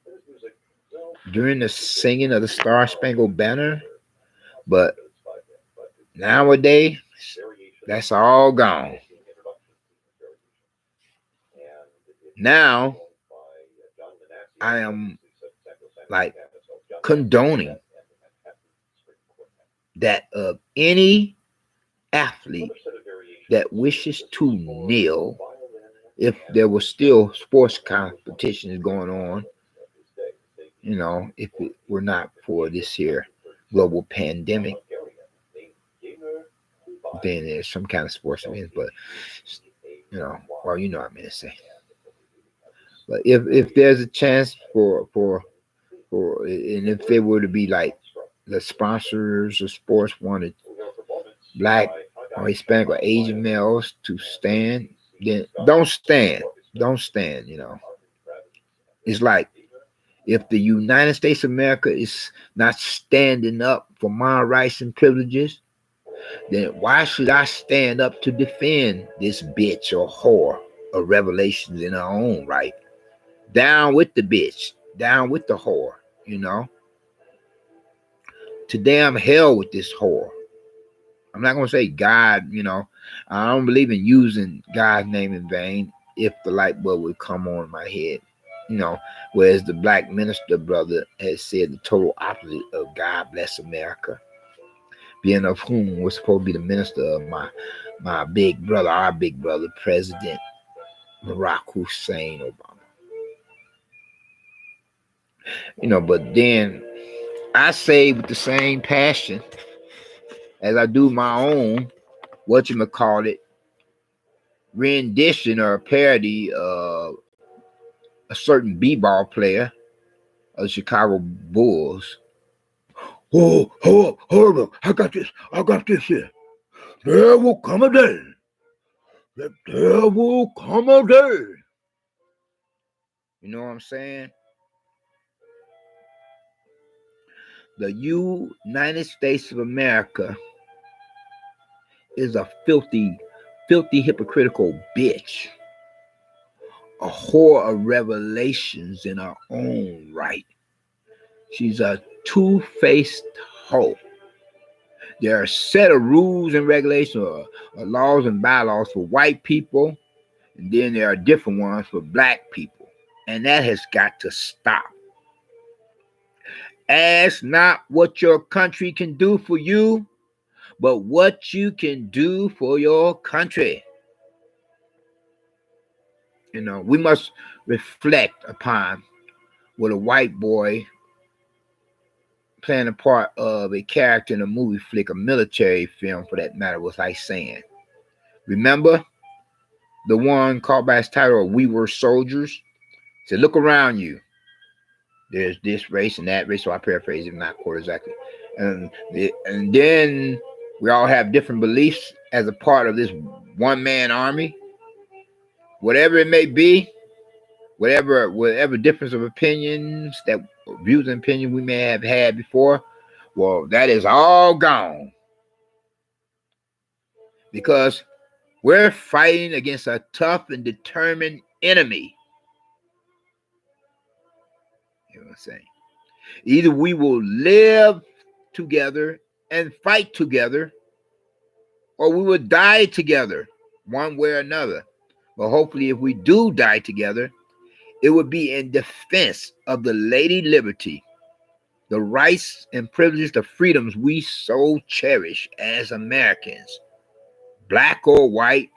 during the singing of the Star Spangled Banner. But nowadays, that's all gone. Now, I am like condoning that of any athlete that wishes to kneel, if there was still sports competitions going on, if it were not for this here global pandemic, then there's some kind of sports events. But well, what I mean to say. But if there's a chance and if there were to be like the sponsors of sports wanted black or Hispanic or Asian males to stand, then don't stand. Don't stand, It's like if the United States of America is not standing up for my rights and privileges, then why should I stand up to defend this bitch or whore of revelations in her own right? Down with the bitch, down with the whore, to damn hell with this whore. I'm not going to say God, I don't believe in using God's name in vain if the light bulb would come on my head, whereas the black minister brother has said the total opposite of God bless America, being of whom was supposed to be the minister of my big brother, our big brother, President Barack Hussein Obama. But then I say with the same passion as I do my own, rendition or parody of a certain b-ball player of the Chicago Bulls. Oh, hold up. I got this here. There will come a day. There will come a day. You know what I'm saying? The United States of America is a filthy, hypocritical bitch. A whore of revelations in her own right. She's a two-faced hoe. There are a set of rules and regulations or laws and bylaws for white people, and then there are different ones for black people. And that has got to stop. Ask not what your country can do for you, but what you can do for your country. We must reflect upon what a white boy playing a part of a character in a movie flick, a military film for that matter, was like saying. Remember the one called by its title of We Were Soldiers? Said, look around you. There's this race and that race. So I paraphrase it, not quote exactly. And then we all have different beliefs as a part of this one-man army. Whatever it may be, whatever difference of opinions, that views and opinions we may have had before, well, that is all gone. Because we're fighting against a tough and determined enemy. You know what I'm saying? Either we will live together and fight together, or we will die together, one way or another. But hopefully, if we do die together, it would be in defense of the Lady Liberty, the rights and privileges, the freedoms we so cherish as Americans, black or white,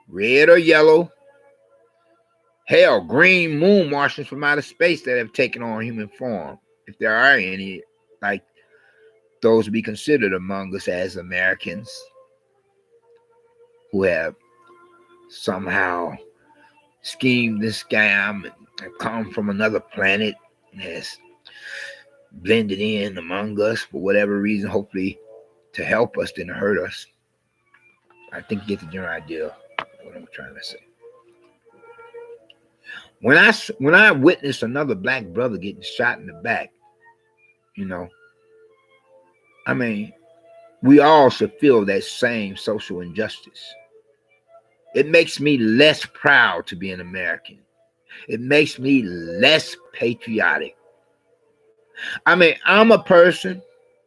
red or yellow, hell, green moon Martians from outer space that have taken on human form, if there are any, like those to be considered among us as Americans who have somehow schemed and scam and have come from another planet and has blended in among us for whatever reason, hopefully to help us than to hurt us. I think you get the general idea of what I'm trying to say. When I witnessed another black brother getting shot in the back, I mean, we all should feel that same social injustice. It makes me less proud to be an American. It makes me less patriotic. I mean, I'm a person,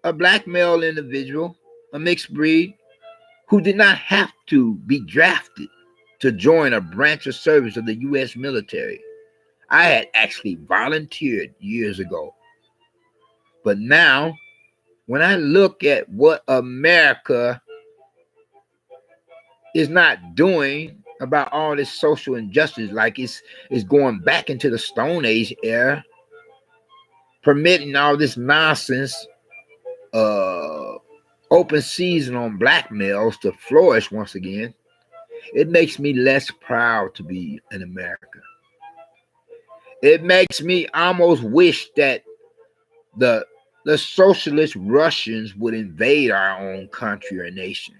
a black male individual, a mixed breed, who did not have to be drafted to join a branch of service of the U.S. military. I had actually volunteered years ago But now, when I look at what America is not doing about all this social injustice, like it's going back into the Stone Age era, permitting all this nonsense, open season on black males to flourish once again, it makes me less proud to be an American. It makes me almost wish that the socialist Russians would invade our own country or nation,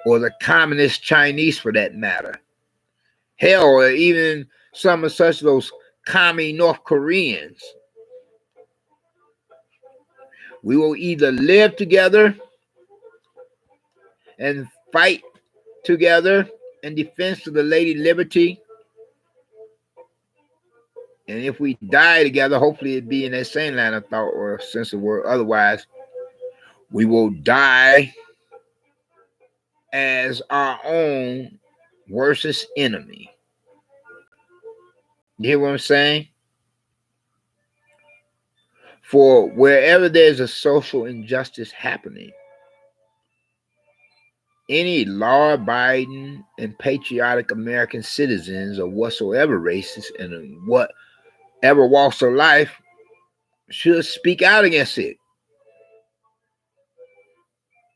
or the communist Chinese for that matter. Hell, or even some of such those commie North Koreans. We will either live together and fight together in defense of the Lady Liberty, and if we die together, hopefully it'd be in that same line of thought or sense of word. Otherwise, we will die as our own worstest enemy. You hear what I'm saying? For wherever there's a social injustice happening, any law-abiding and patriotic American citizens of whatsoever races and whatever walks of life should speak out against it.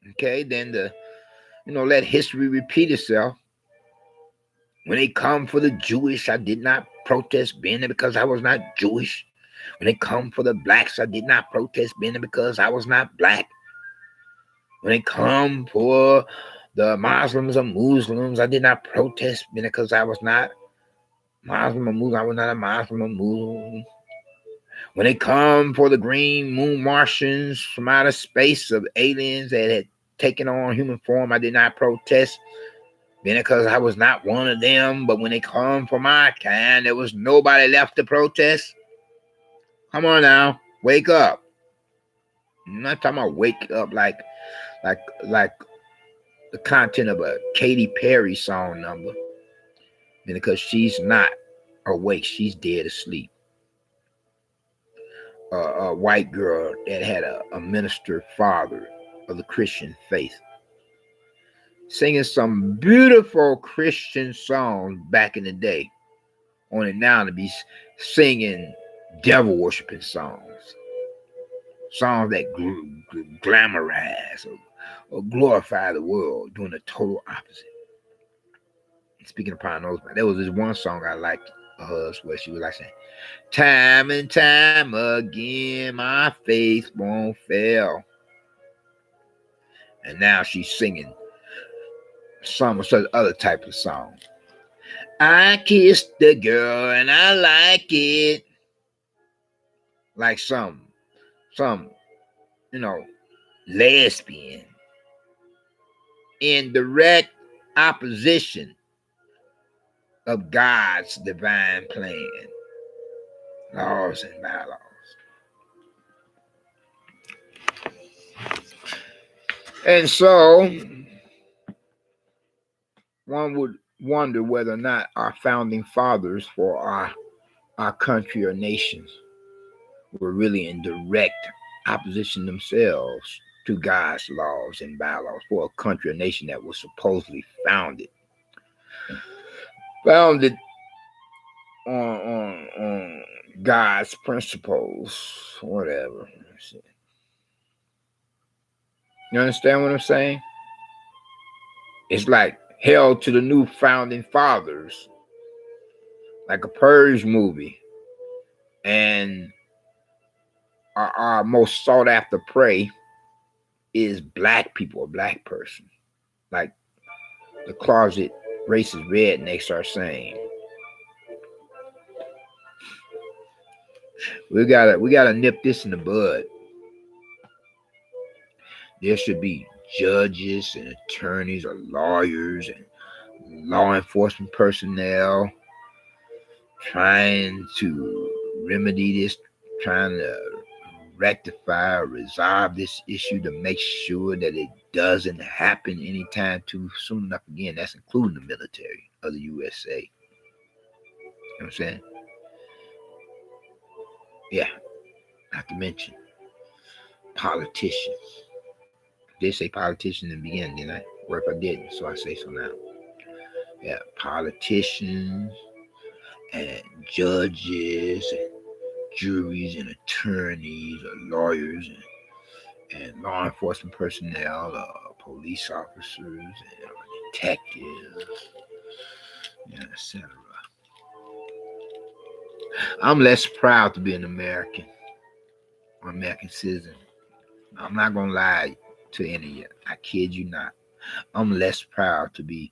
Okay, then let history repeat itself. When they come for the Jewish, I did not protest being there because I was not Jewish. When they come for the blacks, I did not protest being there because I was not black. When they come for the Muslims or Muslims, I did not protest being there because I was not Muslim or Muslim. I was not a Muslim or Muslim. When they come for the green moon Martians from outer space of aliens that had taken on human form, I did not protest being there because I was not one of them. But when they come for my kind, there was nobody left to protest. Come on now, wake up. I'm not talking about wake up like the content of a Katy Perry song number. Because she's not awake, she's dead asleep. A white girl that had a minister father of the Christian faith, singing some beautiful Christian songs back in the day, only now to be singing devil worshiping songs that glamorize or glorify the world, doing the total opposite. Speaking upon those, there was this one song I liked of hers where she was like saying, "Time and time again, my faith won't fail." And now she's singing some other type of song. I kissed the girl and I like it. Like some lesbian in direct opposition of God's divine plan, laws and bylaws. And so one would wonder whether or not our founding fathers for our country or nations were really in direct opposition themselves to God's laws and bylaws for a country or nation that was supposedly founded on God's principles, whatever. You understand what I'm saying? It's like held to the new founding fathers, like a Purge movie, and our most sought after prey is black people, a black person, like the closet racist rednecks are saying. We gotta nip this in the bud. There should be judges and attorneys or lawyers and law enforcement personnel trying to remedy this, trying to rectify or resolve this issue to make sure that it doesn't happen anytime too soon enough again. That's including the military of the U.S.A. You know what I'm saying? Yeah, not to mention politicians. I did say politicians in the beginning, didn't I? Or if I didn't, so I say so now. Yeah, politicians and judges and juries and attorneys or lawyers and law enforcement personnel, police officers and detectives, etc. I'm less proud to be an American or American citizen. I'm not gonna lie to any of you. I kid you not. I'm less proud to be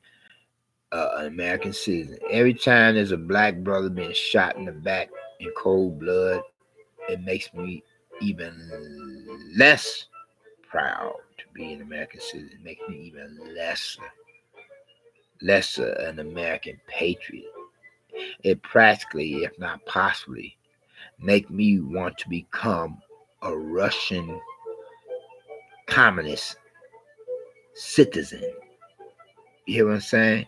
an American citizen. Every time there's a black brother being shot in the back in cold blood, it makes me even less proud to be an American citizen. It makes me even lesser an American patriot. It practically, if not possibly, make me want to become a Russian communist citizen. You hear what I'm saying?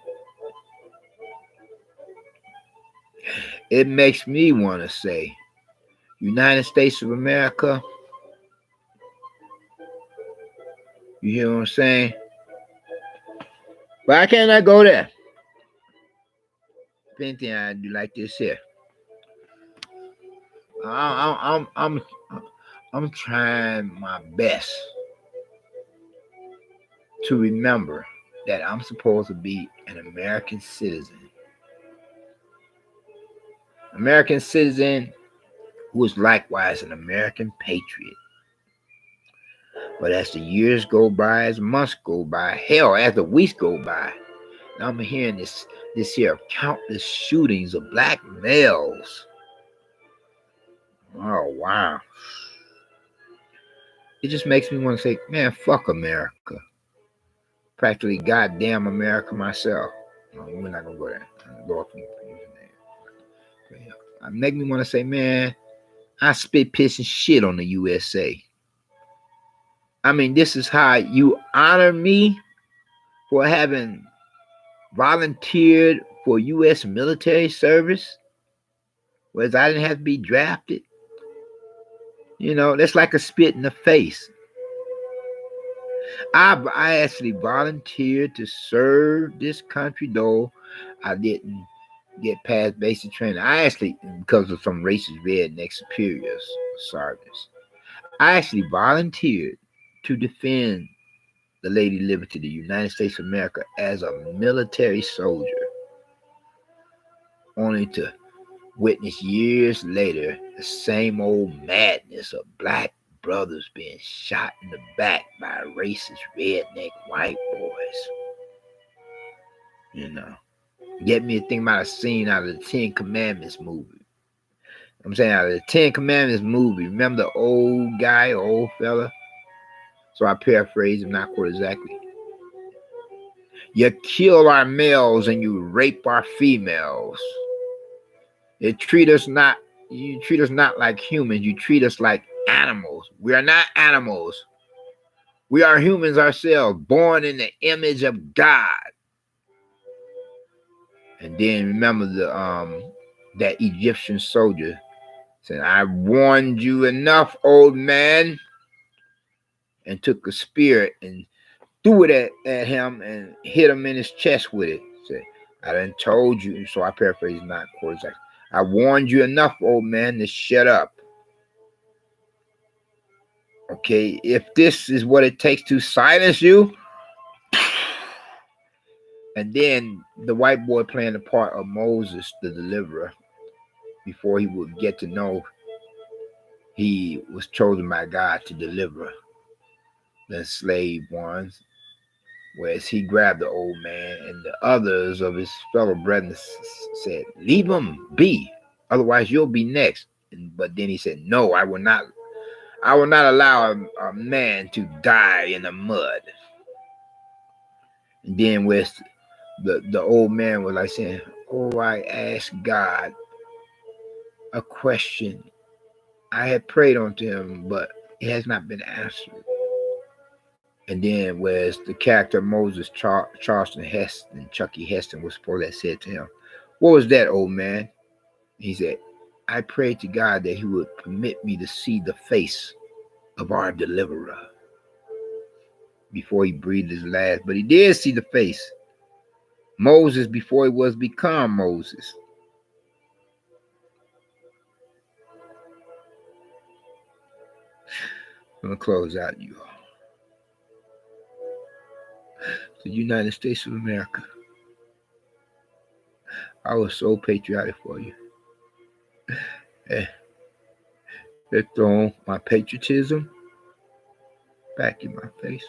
It makes me want to say, United States of America, you hear what I'm saying? Why can't I go there? If anything, I do like this here. I'm trying my best to remember that I'm supposed to be an American citizen. American citizen who is likewise an American patriot. But as the years go by, as months go by, hell, as the weeks go by, I'm hearing this here countless shootings of black males. Oh, wow. It just makes me want to say, man, fuck America. Practically goddamn America myself. No, we're not going to go there. Lord, make me want to say, man, I spit, piss, and shit on the USA. I mean, this is how you honor me for having volunteered for U.S. military service, whereas I didn't have to be drafted. You know, that's like a spit in the face. I actually volunteered to serve this country, though I didn't get past basic training. I actually, because of some racist redneck superiors, sergeants, I actually volunteered to defend the Lady Liberty, the United States of America, as a military soldier, only to witness years later the same old madness of black brothers being shot in the back by racist redneck white boys. You know, get me to think about a scene out of the Ten Commandments movie. I'm saying out of the Ten Commandments movie, remember the old guy, old fella? So I paraphrase him, not quite exactly. You kill our males and you rape our females. You treat us not like humans. You treat us like animals. We are not animals. We are humans ourselves, born in the image of God. And then remember that Egyptian soldier said, I warned you enough, old man, and took a spear and threw it at him and hit him in his chest with it. Said, I done told you. So I paraphrase, not quite exactly. I warned you enough, old man, to shut up. Okay, if this is what it takes to silence you. And then the white boy playing the part of Moses, the deliverer, before he would get to know he was chosen by God to deliver the enslaved ones. Whereas he grabbed the old man, and the others of his fellow brethren said, leave him be, otherwise you'll be next. But then he said, no, I will not allow a man to die in the mud. And then with the old man was like saying, oh, I asked God a question. I had prayed unto him, but it has not been answered. And then whereas the character Moses, Charleston Heston, Chucky Heston was supposed to have said to him, what was that, old man? He said, I prayed to God that he would permit me to see the face of our deliverer before he breathed his last. But he did see the face. Moses before he was become Moses. I'm going to close out, you all. The United States of America. I was so patriotic for you. They're throwing my patriotism back in my face.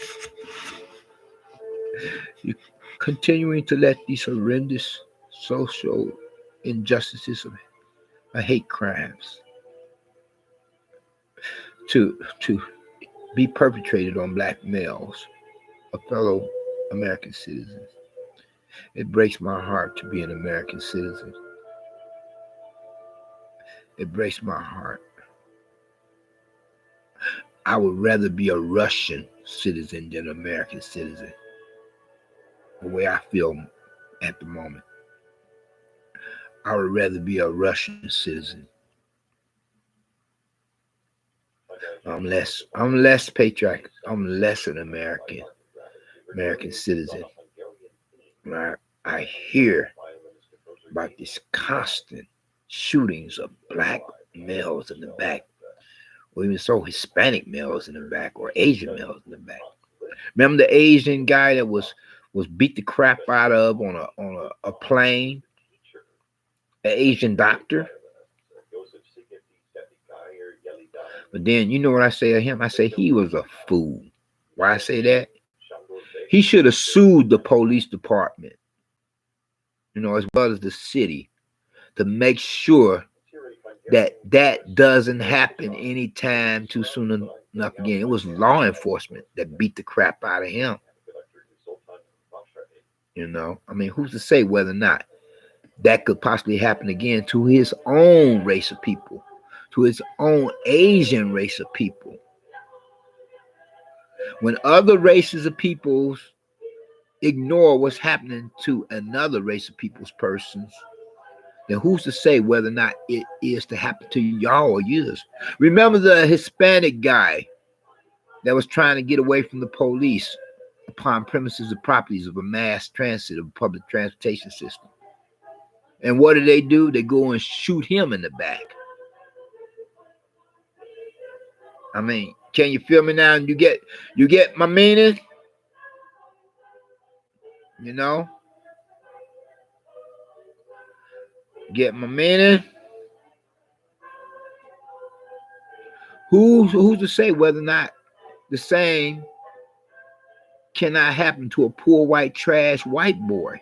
You're continuing to let these horrendous social injustices of hate crimes to be perpetrated on black males, a fellow American citizens. It breaks my heart to be an American citizen. It breaks my heart. I would rather be a Russian citizen than an American citizen. The way I feel at the moment. I would rather be a Russian citizen. I'm less patriotic. I'm less an American citizen. When I hear about these constant shootings of black males in the back, or even so Hispanic males in the back, or Asian males in the back. Remember the Asian guy that was beat the crap out of on a plane? An Asian doctor. But then you know what I say of him? I say he was a fool. Why I say that? He should have sued the police department, as well as the city, to make sure that doesn't happen anytime too soon enough again. It was law enforcement that beat the crap out of him. Who's to say whether or not that could possibly happen again to his own race of people, to his own Asian race of people. When other races of peoples ignore what's happening to another race of people's persons, then who's to say whether or not it is to happen to y'all or yours? Remember the Hispanic guy that was trying to get away from the police upon premises or properties of a mass transit, of a public transportation system. And what do? They go and shoot him in the back. Can you feel me now? And you get my meaning? Get my meaning? Who's to say whether or not the same cannot happen to a poor white trash white boy?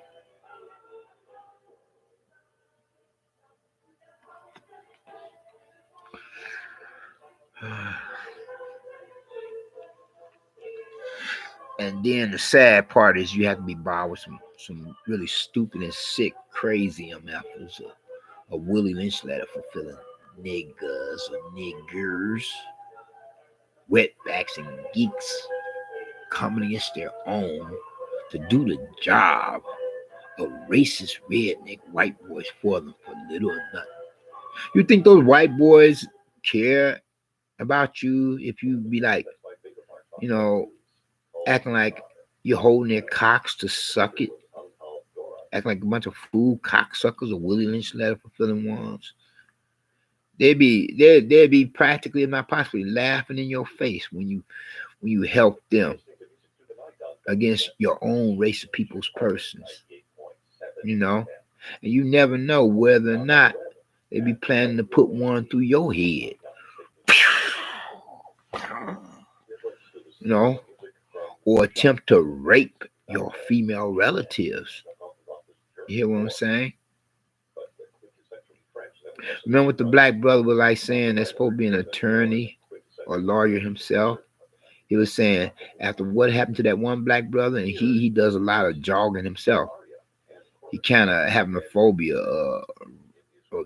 And then the sad part is you have to be borrowed with some really stupid and sick, crazy MFs, a willy-lynch-letter-fulfilling niggers or niggers, wetbacks and geeks coming against their own to do the job of racist redneck white boys for them for little or nothing. You think those white boys care about you if you be like, acting like you're holding their cocks to suck it, acting like a bunch of fool cocksuckers or willy-lynch-letter-fulfilling ones? They'd be practically, if not possibly, laughing in your face when you help them against your own race of people's persons. And you never know whether or not they be planning to put one through your head. Or attempt to rape your female relatives. You hear what I'm saying? Remember what the black brother was like saying that's supposed to be an attorney or lawyer himself? He was saying after what happened to that one black brother, and he does a lot of jogging himself. He kind of having a phobia of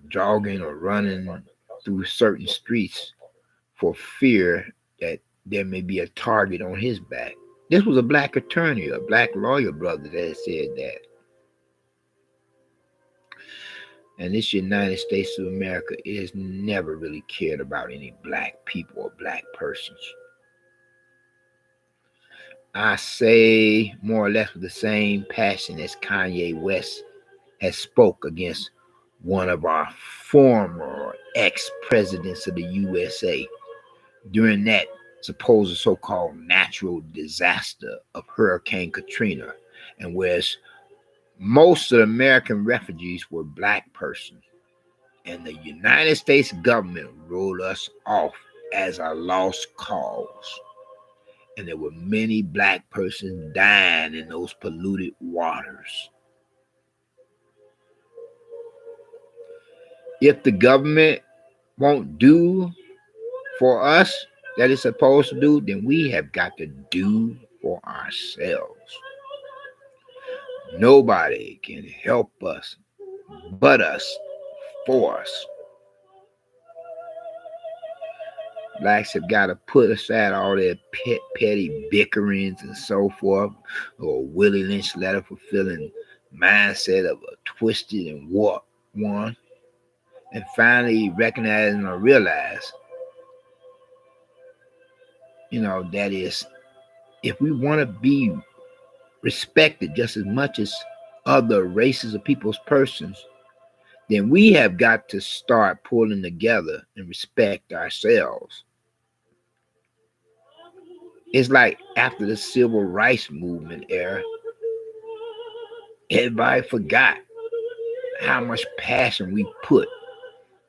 jogging or running through certain streets for fear that there may be a target on his back. This was a black attorney, a black lawyer brother that said that. And this United States of America is never really cared about any black people or black persons. I say more or less with the same passion as Kanye West has spoke against one of our former ex-presidents of the USA during that supposed so-called natural disaster of Hurricane Katrina, and whereas most of the American refugees were black persons, and the United States government wrote us off as a lost cause. And there were many black persons dying in those polluted waters. If the government won't do for us that it's supposed to do, then we have got to do for ourselves. Nobody can help us but us for us. Blacks have got to put aside all their petty bickerings and so forth, or willy-lynch-letter-fulfilling mindset of a twisted and warped one, and finally recognize or realize, that is, if we want to be respected just as much as other races of people's persons, then we have got to start pulling together and respect ourselves. It's like after the civil rights movement era, everybody forgot how much passion we put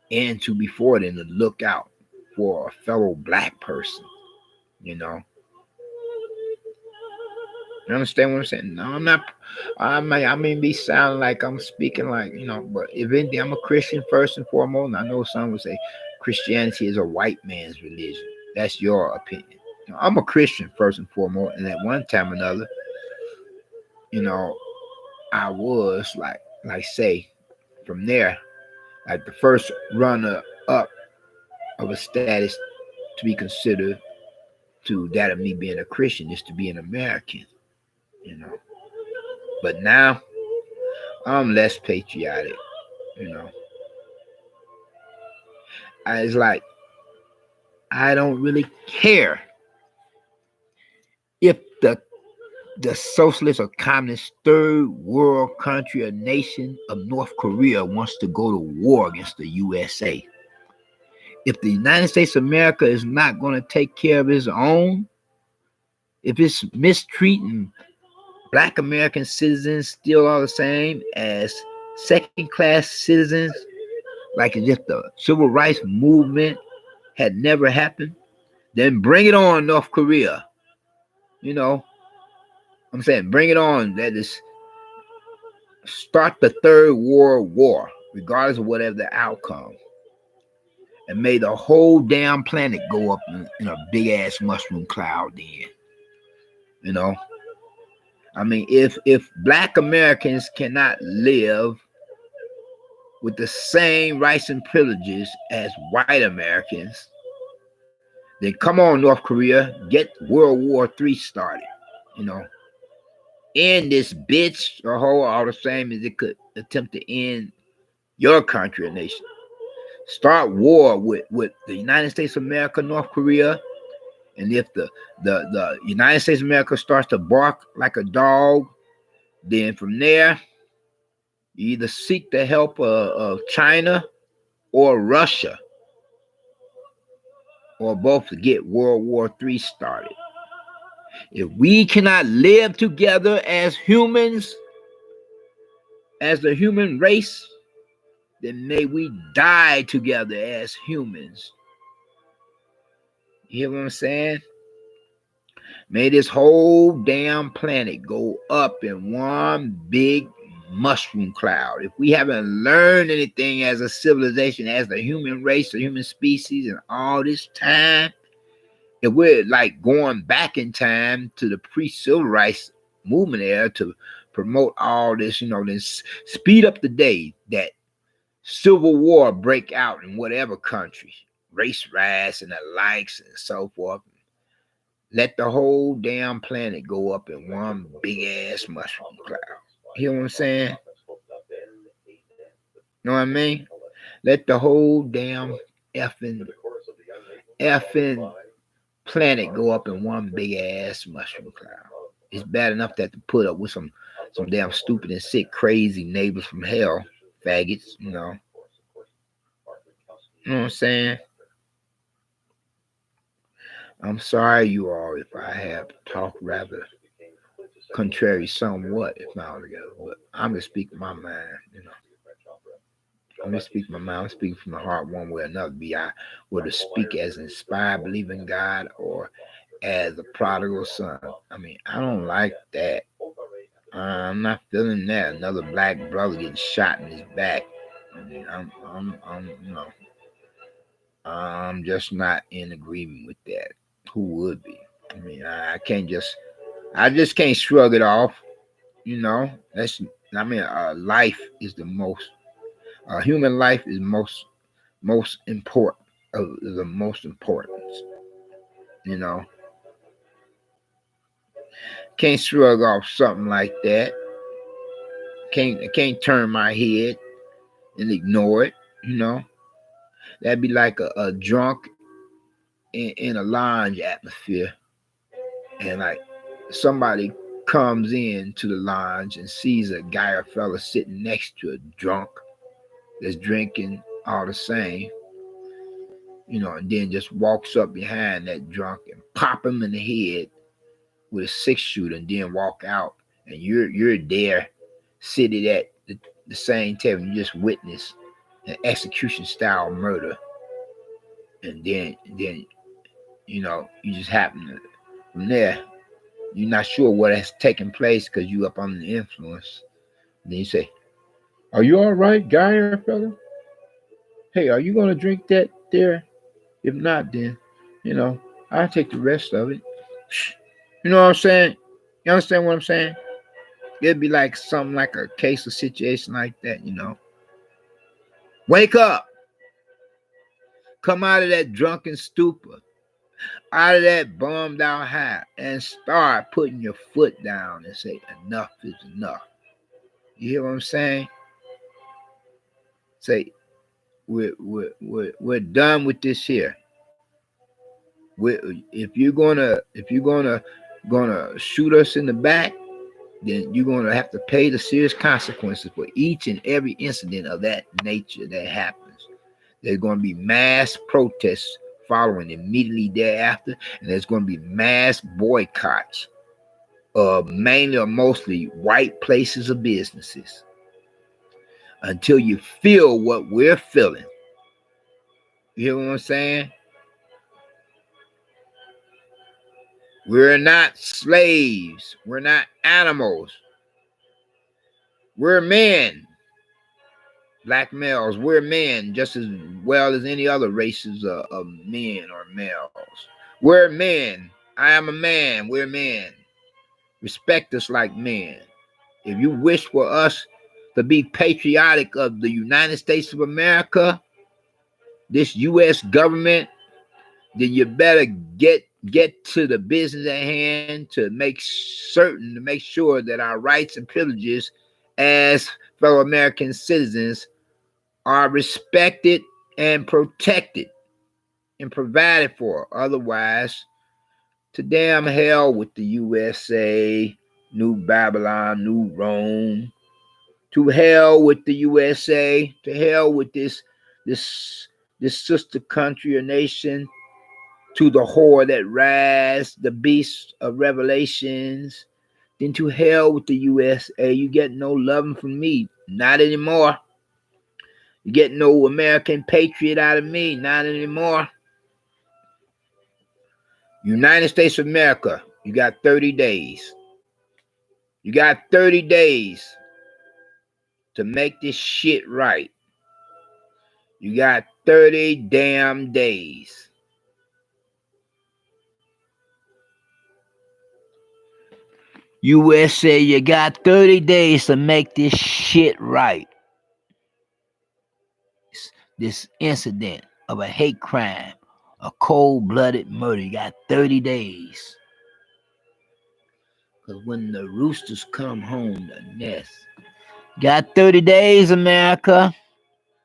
into before then to look out for a fellow black person, You understand what I'm saying? No, I'm not. I mean, be sounding like I'm speaking like, but if anything, I'm a Christian first and foremost. And I know some would say Christianity is a white man's religion. That's your opinion. I'm a Christian first and foremost. And at one time or another, I was like say, from there, like the first runner up of a status to be considered to that of me being a Christian is to be an American. But now I'm less patriotic. It's like I don't really care if the socialist or communist third world country or nation of North Korea wants to go to war against the USA. If the United States of America is not going to take care of its own, if it's mistreating black American citizens still all the same as second-class citizens, like as if the civil rights movement had never happened, then bring it on, North Korea. I'm saying bring it on. That is, start the third world war, regardless of whatever the outcome. And may the whole damn planet go up in a big-ass mushroom cloud then. I mean, if black Americans cannot live with the same rights and privileges as white Americans, then come on, North Korea, get World War III started. End this bitch or hoe all the same as it could attempt to end your country or nation. Start war with the United States of America, North Korea, and if the United States of America starts to bark like a dog, then from there, you either seek the help of China or Russia, or both, to get World War III started. If we cannot live together as humans, as the human race, then may we die together as humans. You hear what I'm saying? May this whole damn planet go up in one big mushroom cloud. If we haven't learned anything as a civilization, as the human race, the human species, in all this time, if we're like going back in time to the pre-civil rights movement era to promote all this, then speed up the day that civil war break out in whatever country, race riots and the likes and so forth. Let the whole damn planet go up in one big ass mushroom cloud. You know what I'm saying? Know what I mean? Let the whole damn effing planet go up in one big ass mushroom cloud. It's bad enough that to put up with some damn stupid and sick, crazy neighbors from hell, faggots. You know what I'm saying? I'm sorry, you all, if I have talked rather contrary somewhat, if not altogether, but I'm just speaking my mind. I'm just speaking my mind. I'm speaking from the heart one way or another. Be I whether speak as inspired, believing God, or as a prodigal son. I mean, I don't like that. I'm not feeling that. Another black brother getting shot in his back. I mean, I'm just not in agreement with that. Who would be? I mean, I just can't shrug it off. Life is the most. Human life is most important. The most importance. You know, can't shrug off something like that. Can't turn my head and ignore it. That'd be like a drunk in a lounge atmosphere, and like somebody comes in to the lounge and sees a guy or fella sitting next to a drunk that's drinking all the same, and then just walks up behind that drunk and pop him in the head with a 6-shooter, and then walk out, and you're there, seated at the same table. You just witness an execution style murder, and then you just happen to, from there, you're not sure what has taken place because you up on the influence. And then you say, "Are you all right, guy or fella? Hey, are you gonna drink that there? If not, then I'll take the rest of it." You know what I'm saying? You understand what I'm saying? It'd be like something like a case of situation like that. Wake up, come out of that drunken stupor, out of that bummed out high, and start putting your foot down and say, enough is enough. You hear what I'm saying? Say, we're done with this here. If you're gonna shoot us in the back, then you're gonna have to pay the serious consequences for each and every incident of that nature that happens. There's gonna be mass protests following immediately thereafter, and there's gonna be mass boycotts of mainly or mostly white places or businesses until you feel what we're feeling. You hear what I'm saying? We're not slaves. We're not animals. We're men. Black males. We're men just as well as any other races of men or males. We're men. I am a man. We're men. Respect us like men. If you wish for us to be patriotic of the United States of America, this U.S. government, then you better get to the business at hand to make sure that our rights and privileges as fellow American citizens are respected and protected and provided for. Otherwise, to damn hell with the U.S.A., New Babylon, New Rome. To hell with the U.S.A. To hell with this sister country or nation. To the whore that rise, the beast of Revelations. Then to hell with the U.S.A. You get no loving from me. Not anymore. You get no American patriot out of me. Not anymore. United States of America, you got 30 days. You got 30 days to make this shit right. You got 30 damn days. USA, you got 30 days to make this shit right. This incident of a hate crime, a cold-blooded murder, you got 30 days. Because when the roosters come home to nest, got 30 days, America.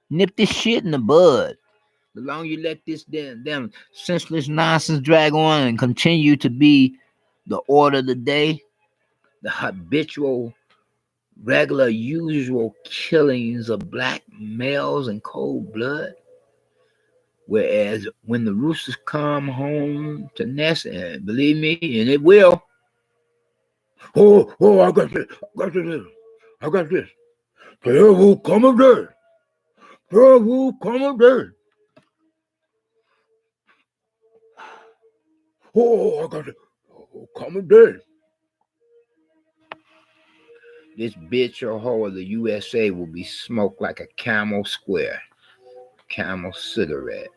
Nip this shit in the bud. The longer you let this damn senseless nonsense drag on and continue to be the order of the day, the habitual, regular, usual killings of black males in cold blood. Whereas when the roosters come home to nest, and believe me, and it will. Oh, I got this. I got this. There will come a day. There will come a day. Oh, I got it. Oh, come a day. This bitch or hoe of the USA will be smoked like a Camel Square, Camel cigarette.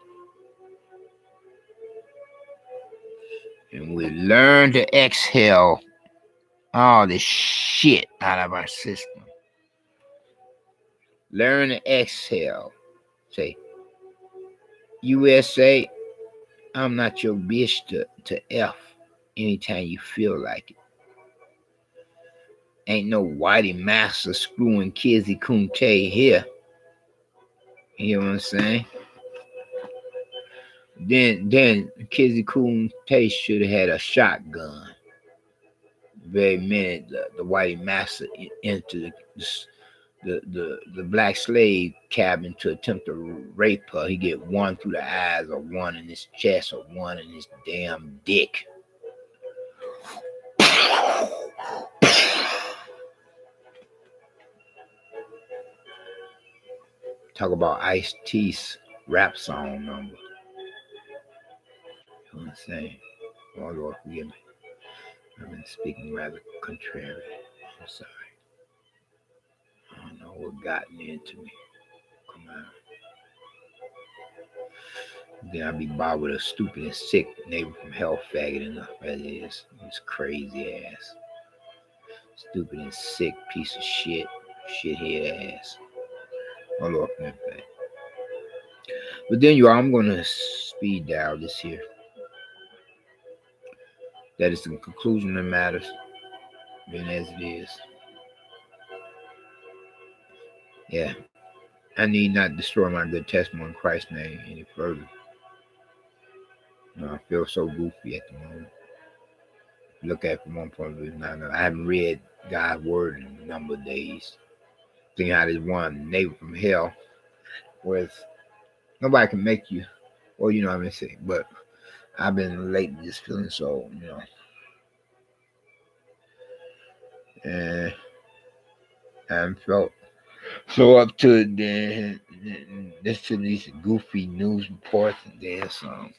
And we learn to exhale all this shit out of our system. Learn to exhale. Say, USA, I'm not your bitch to F anytime you feel like it. Ain't no whitey master screwing Kizzy Kunte here. You know what I'm saying? Then Kizzy Kunte should have had a shotgun. The very minute the whitey master entered the black slave cabin to attempt to rape her, he get one through the eyes or one in his chest or one in his damn dick. Talk about Ice-T's rap song number. You know what I'm saying? Oh Lord, forgive me. I've been speaking rather contrary. I'm sorry. I don't know what gotten into me. Come on. Then I'll be bothered with a stupid and sick neighbor from hell faggot enough as it is. This crazy ass. Stupid and sick piece of shit. Shithead ass. Oh Lord, forgive me. But then you all, I'm gonna speed dial this here. That is the conclusion that matters, being as it is. Yeah. I need not destroy my good testimony in Christ's name any further. I feel so goofy at the moment. Look at it from one point of view. I haven't read God's word in a number of days. Seeing how this one neighbor from hell, where nobody can make you, well, you know what I'm saying, but I've been lately just feeling so, and I felt so up to it, then listen to these goofy news reports, and then some.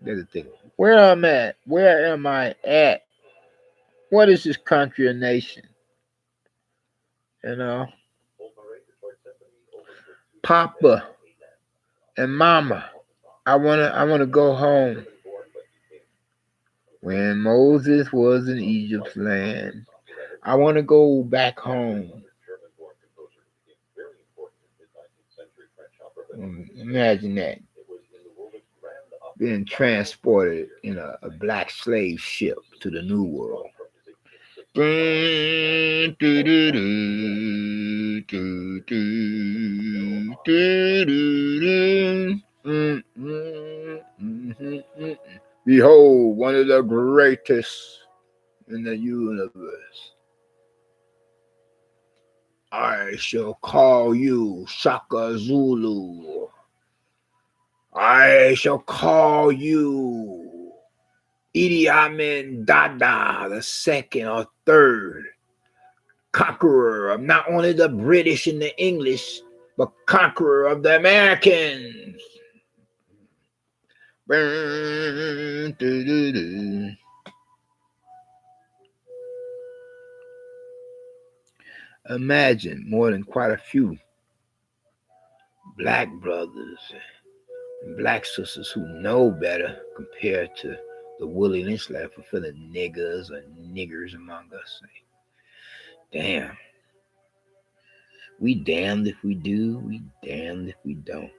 There's a thing. Where am I at? Where am I at? What is this country or nation? Papa and Mama, I wanna go home. When Moses was in Egypt's land, I wanna go back home. Imagine that. Being transported in a black slave ship to the New World. Behold, one of the greatest in the universe. I shall call you Shaka Zulu. I shall call you Idi Amin Dada, the second or third conqueror of not only the British and the English, but conqueror of the Americans. Imagine more than quite a few black brothers and black sisters who know better compared to the willy-lynch-letter-fulfilling niggers or niggers among us. Damn. We damned if we do, we damned if we don't.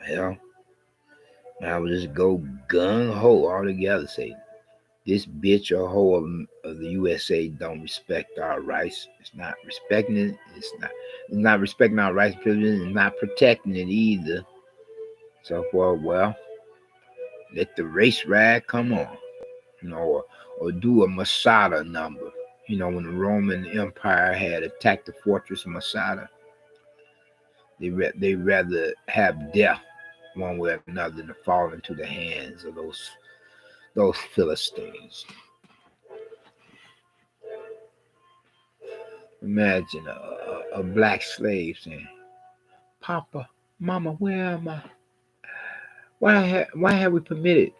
Well, I would just go gung-ho all together, say, this bitch or hoe of the USA don't respect our rights. It's not respecting it. It's not respecting our rights and privileges. It's not protecting it either. So well, let the race ride come on. or do a Masada number. When the Roman Empire had attacked the fortress of Masada, they rather have death one way or another than to fall into the hands of those Philistines. Imagine a black slave saying, "Papa, Mama, where am I? Why have we permitted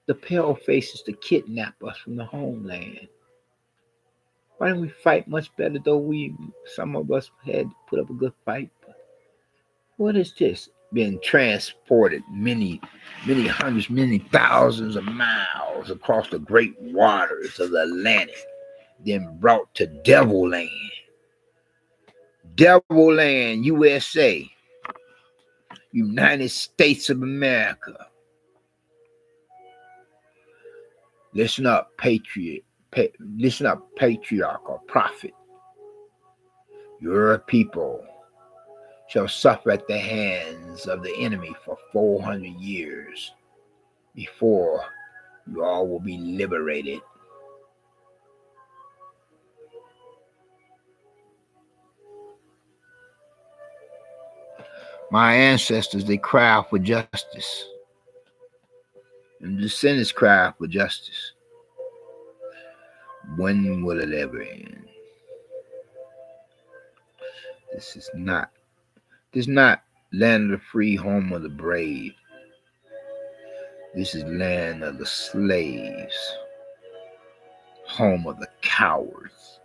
the pale faces to kidnap us from the homeland? Why didn't we fight much better, though some of us had to put up a good fight? What is this? Being transported many hundreds, many thousands of miles across the great waters of the Atlantic, then brought to Devil Land. Devil Land, USA, United States of America. Listen up, patriot. Listen up, patriarch or prophet. Your people shall suffer at the hands of the enemy for 400 years before you all will be liberated. My ancestors, they cry out for justice. And the descendants cry out for justice. When will it ever end? This is not land of the free, home of the brave. This is land of the slaves, home of the cowards.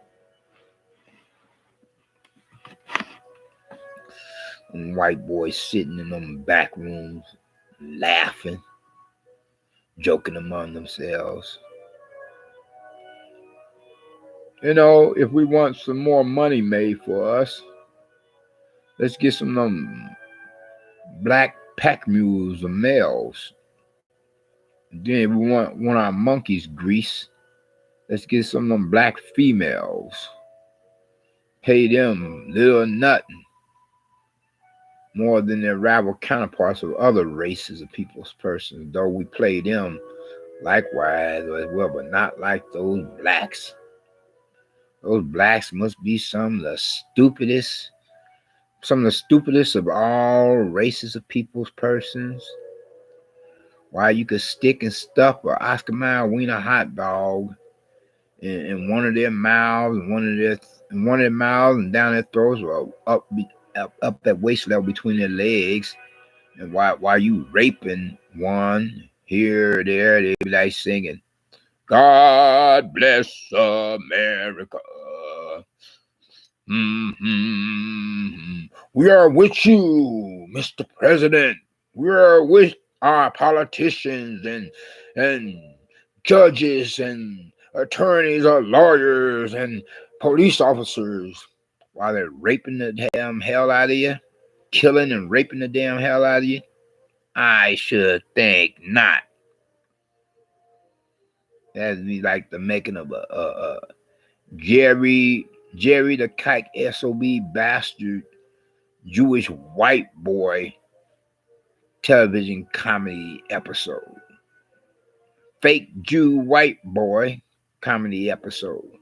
And white boys sitting in them back rooms, laughing, joking among themselves. If we want some more money made for us, let's get some of them black pack mules or males. And then if we want our monkeys grease, let's get some of them black females. Pay them little or nothing more than their rival counterparts of other races of people's persons, though we play them likewise as well, but not like those blacks. Those blacks must be some of the stupidest of all races of people's persons. Why you could stick and stuff an Oscar Mayer wiener hot dog in one of their mouths and down their throats, or up that waist level between their legs, and while you raping one here or there, they be like singing, "God bless America. We are with you, Mr. President. We are with our politicians and judges and attorneys or lawyers and police officers," while they're raping the damn hell out of you, killing and raping the damn hell out of you? I should think not. That'd be like the making of a Jerry the Kike SOB bastard Jewish white boy television comedy episode. Fake Jew white boy comedy episode.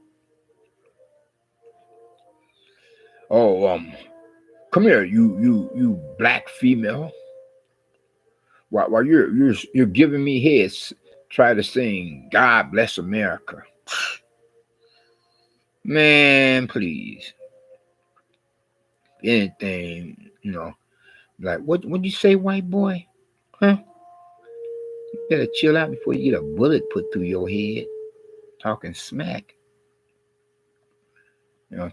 Oh, come here, you black female. While you're giving me heads, try to sing "God Bless America." Man, please. Anything, like what'd you say, white boy? Huh? You better chill out before you get a bullet put through your head. Talking smack.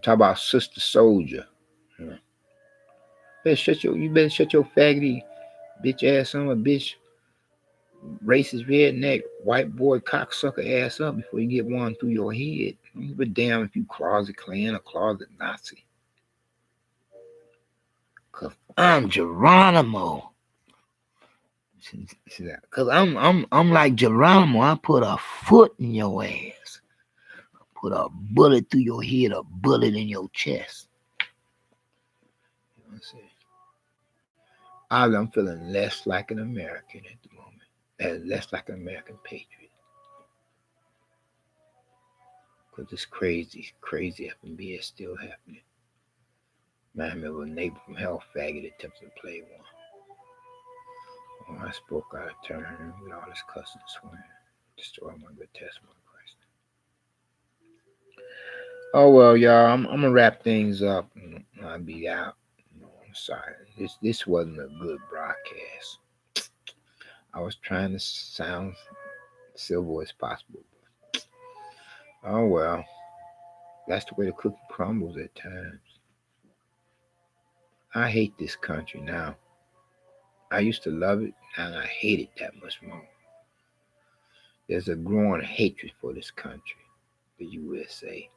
Talk about Sister Soldier. You better shut your faggoty bitch ass on, a bitch racist redneck white boy cocksucker ass up before you get one through your head. Don't give a damn if you closet Klan or closet Nazi. Cause I'm Geronimo. Cause I'm like Geronimo. I put a foot in your ass. Put a bullet through your head, a bullet in your chest. I'm feeling less like an American at the moment, and less like an American patriot. Because this crazy FMB is still happening. Remind me of a neighbor from hell faggot attempting to play one. Oh, I spoke out of turn with all this cussing and swearing. Destroy my good testimony, Christ. Oh well, y'all. I'm gonna wrap things up. I'll be out. I'm sorry. This wasn't a good broadcast. I was trying to sound civil as possible. Oh well. That's the way the cookie crumbles at times. I hate this country now. I used to love it, and I hate it that much more. There's a growing hatred for this country, the USA.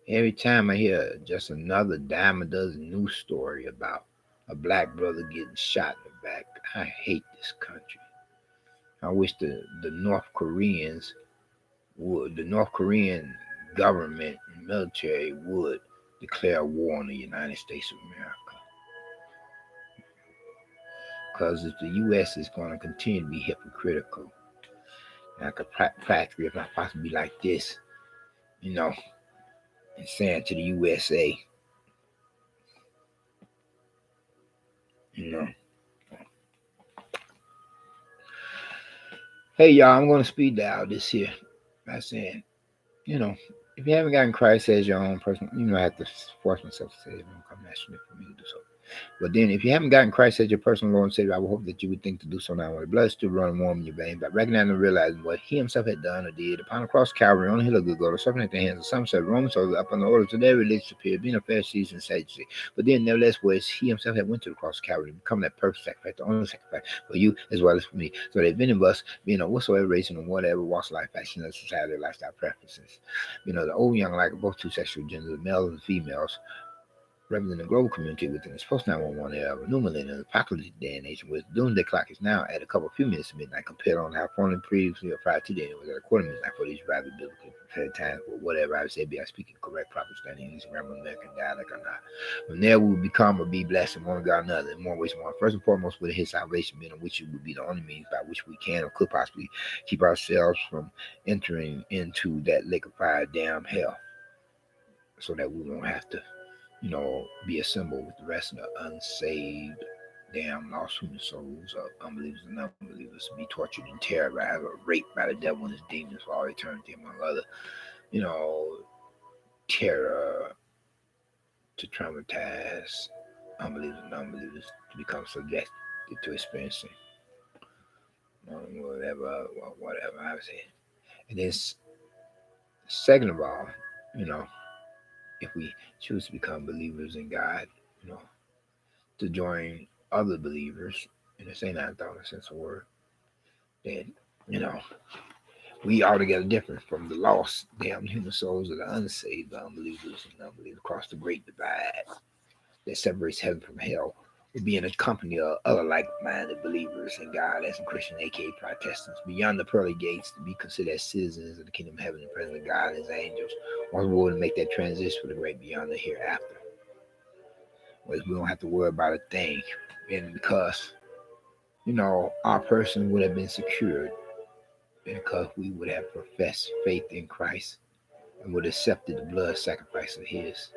Every time I hear just another dime a dozen news story about a black brother getting shot in the back, I hate this country. I wish the North Koreans would, the North Korean government and military would declare war on the United States of America. Because if the U.S. is going to continue to be hypocritical, like a factory, if not possibly like this, and saying to the USA, hey y'all, I'm going to speed dial this here by saying, if you haven't gotten Christ as your own person, I have to force myself to say it. Don't come asking me for me to do so. But then, if you haven't gotten Christ as your personal Lord and Savior, I would hope that you would think to do so now. When the blood still running warm in your veins, by recognizing and realizing what He Himself had done or did upon the cross of Calvary on the hill of Golgotha, suffering at the hands of some said Roman soldiers up on the orders of their religious superior, being a Pharisees and Sadducees. But then, nevertheless, whereas He Himself had went to the cross of Calvary to become that perfect sacrifice, the only sacrifice for you as well as for me, so that if any of us, being of whatsoever race and whatever walks of life, fashion, of society, lifestyle preferences, the old, young, like both two sexual genders, males and females, representing the global community within its post 911 era of a new millennium, apocalyptic day and age, with doomsday clock is now at a few minutes to midnight, compared on how formerly previously or prior to the end was at a quarter midnight for these rather biblically prepared times, or whatever I would say, be I speaking correct, proper standing, using grammar, American dialect or not. From there we will become or be blessed in one regard or another, in more ways than one. First and foremost, with His salvation, being of which it would be the only means by which we can or could possibly keep ourselves from entering into that lake of fire, damn hell, so that we won't have to be assembled with the rest of the unsaved, damn lost human souls of unbelievers and unbelievers, be tortured and terrorized or raped by the devil and his demons for all eternity, among other, terror to traumatize unbelievers and unbelievers to become subjected to experiencing whatever I would say. And then, second of all, if we choose to become believers in God, to join other believers in the same sense of word, then we altogether different from the lost damn human souls of the unsaved, the unbelievers and unbelievers across the great divide that separates heaven from hell. We'll be in a company of other like-minded believers in God as in Christian, A.K.A. Protestants, beyond the pearly gates to be considered as citizens of the kingdom of heaven and presence of God and His angels. Once we're willing to make that transition for the great beyond the hereafter, whereas we don't have to worry about a thing, and because our person would have been secured because we would have professed faith in Christ and would have accepted the blood sacrifice of His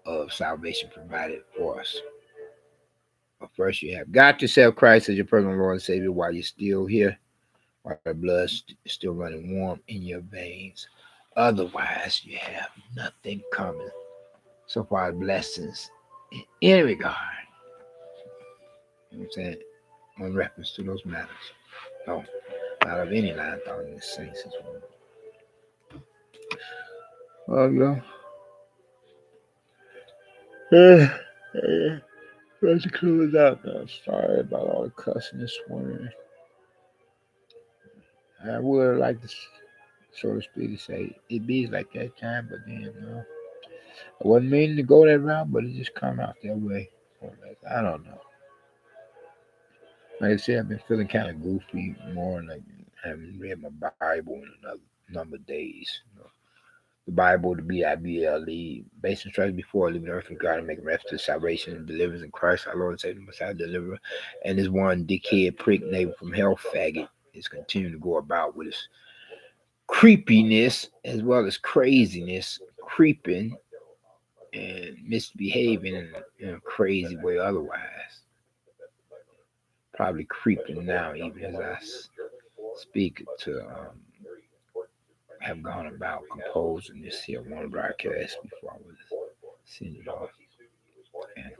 of salvation provided for us. But first, you have got to accept Christ as your personal Lord and Savior while you're still here, while the blood's still running warm in your veins. Otherwise, you have nothing coming so far as blessings in any regard. You know what I'm saying? On reference to those matters. No, not of any line thought in the saints as well. Let's close out now. Sorry about all the cussing this morning. I would like to, so to speak, to say it be like that time, but then, I wasn't meaning to go that route, but it just come out that way. I don't know. Like I said, I've been feeling kind of goofy more, like I haven't read my Bible in another number of days. The Bible, the Bible, based instructions before leaving earth and God and making reference to salvation and deliverance in Christ, our Lord and Savior, Messiah, deliverer, and this one dickhead prick neighbor from hell faggot is continuing to go about with his creepiness as well as craziness, creeping and misbehaving in a crazy way otherwise. Probably creeping now, even as I speak, to have gone about composing this here one broadcast before I was sending it off. And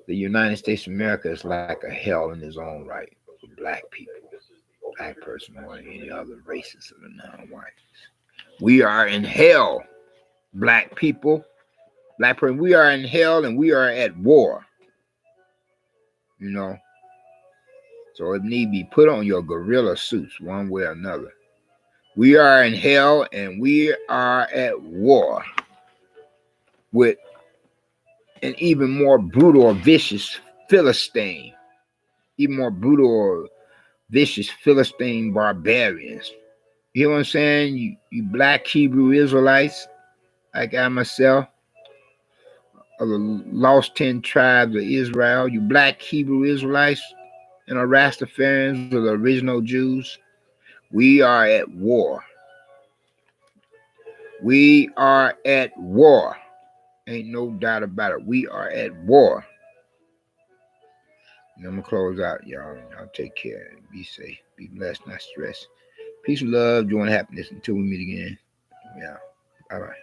the United States of America is like a hell in its own right for black people, black person more than any other races of the non-whites. We are in hell, black people, black person. We are in hell and we are at war. You know, so it need be put on your gorilla suits one way or another. We are in hell and we are at war with an even more brutal or vicious Philistine, even more brutal or vicious Philistine barbarians. You know what I'm saying? You black Hebrew Israelites, like I myself, of the lost 10 tribes of Israel, you black Hebrew Israelites and the Rastafarians of the original Jews, we are at war. We are at war. Ain't no doubt about it. We are at war. And I'm going to close out, y'all. Y'all take care. Be safe. Be blessed, not stressed. Peace and love, joy and happiness until we meet again. Yeah. Bye-bye.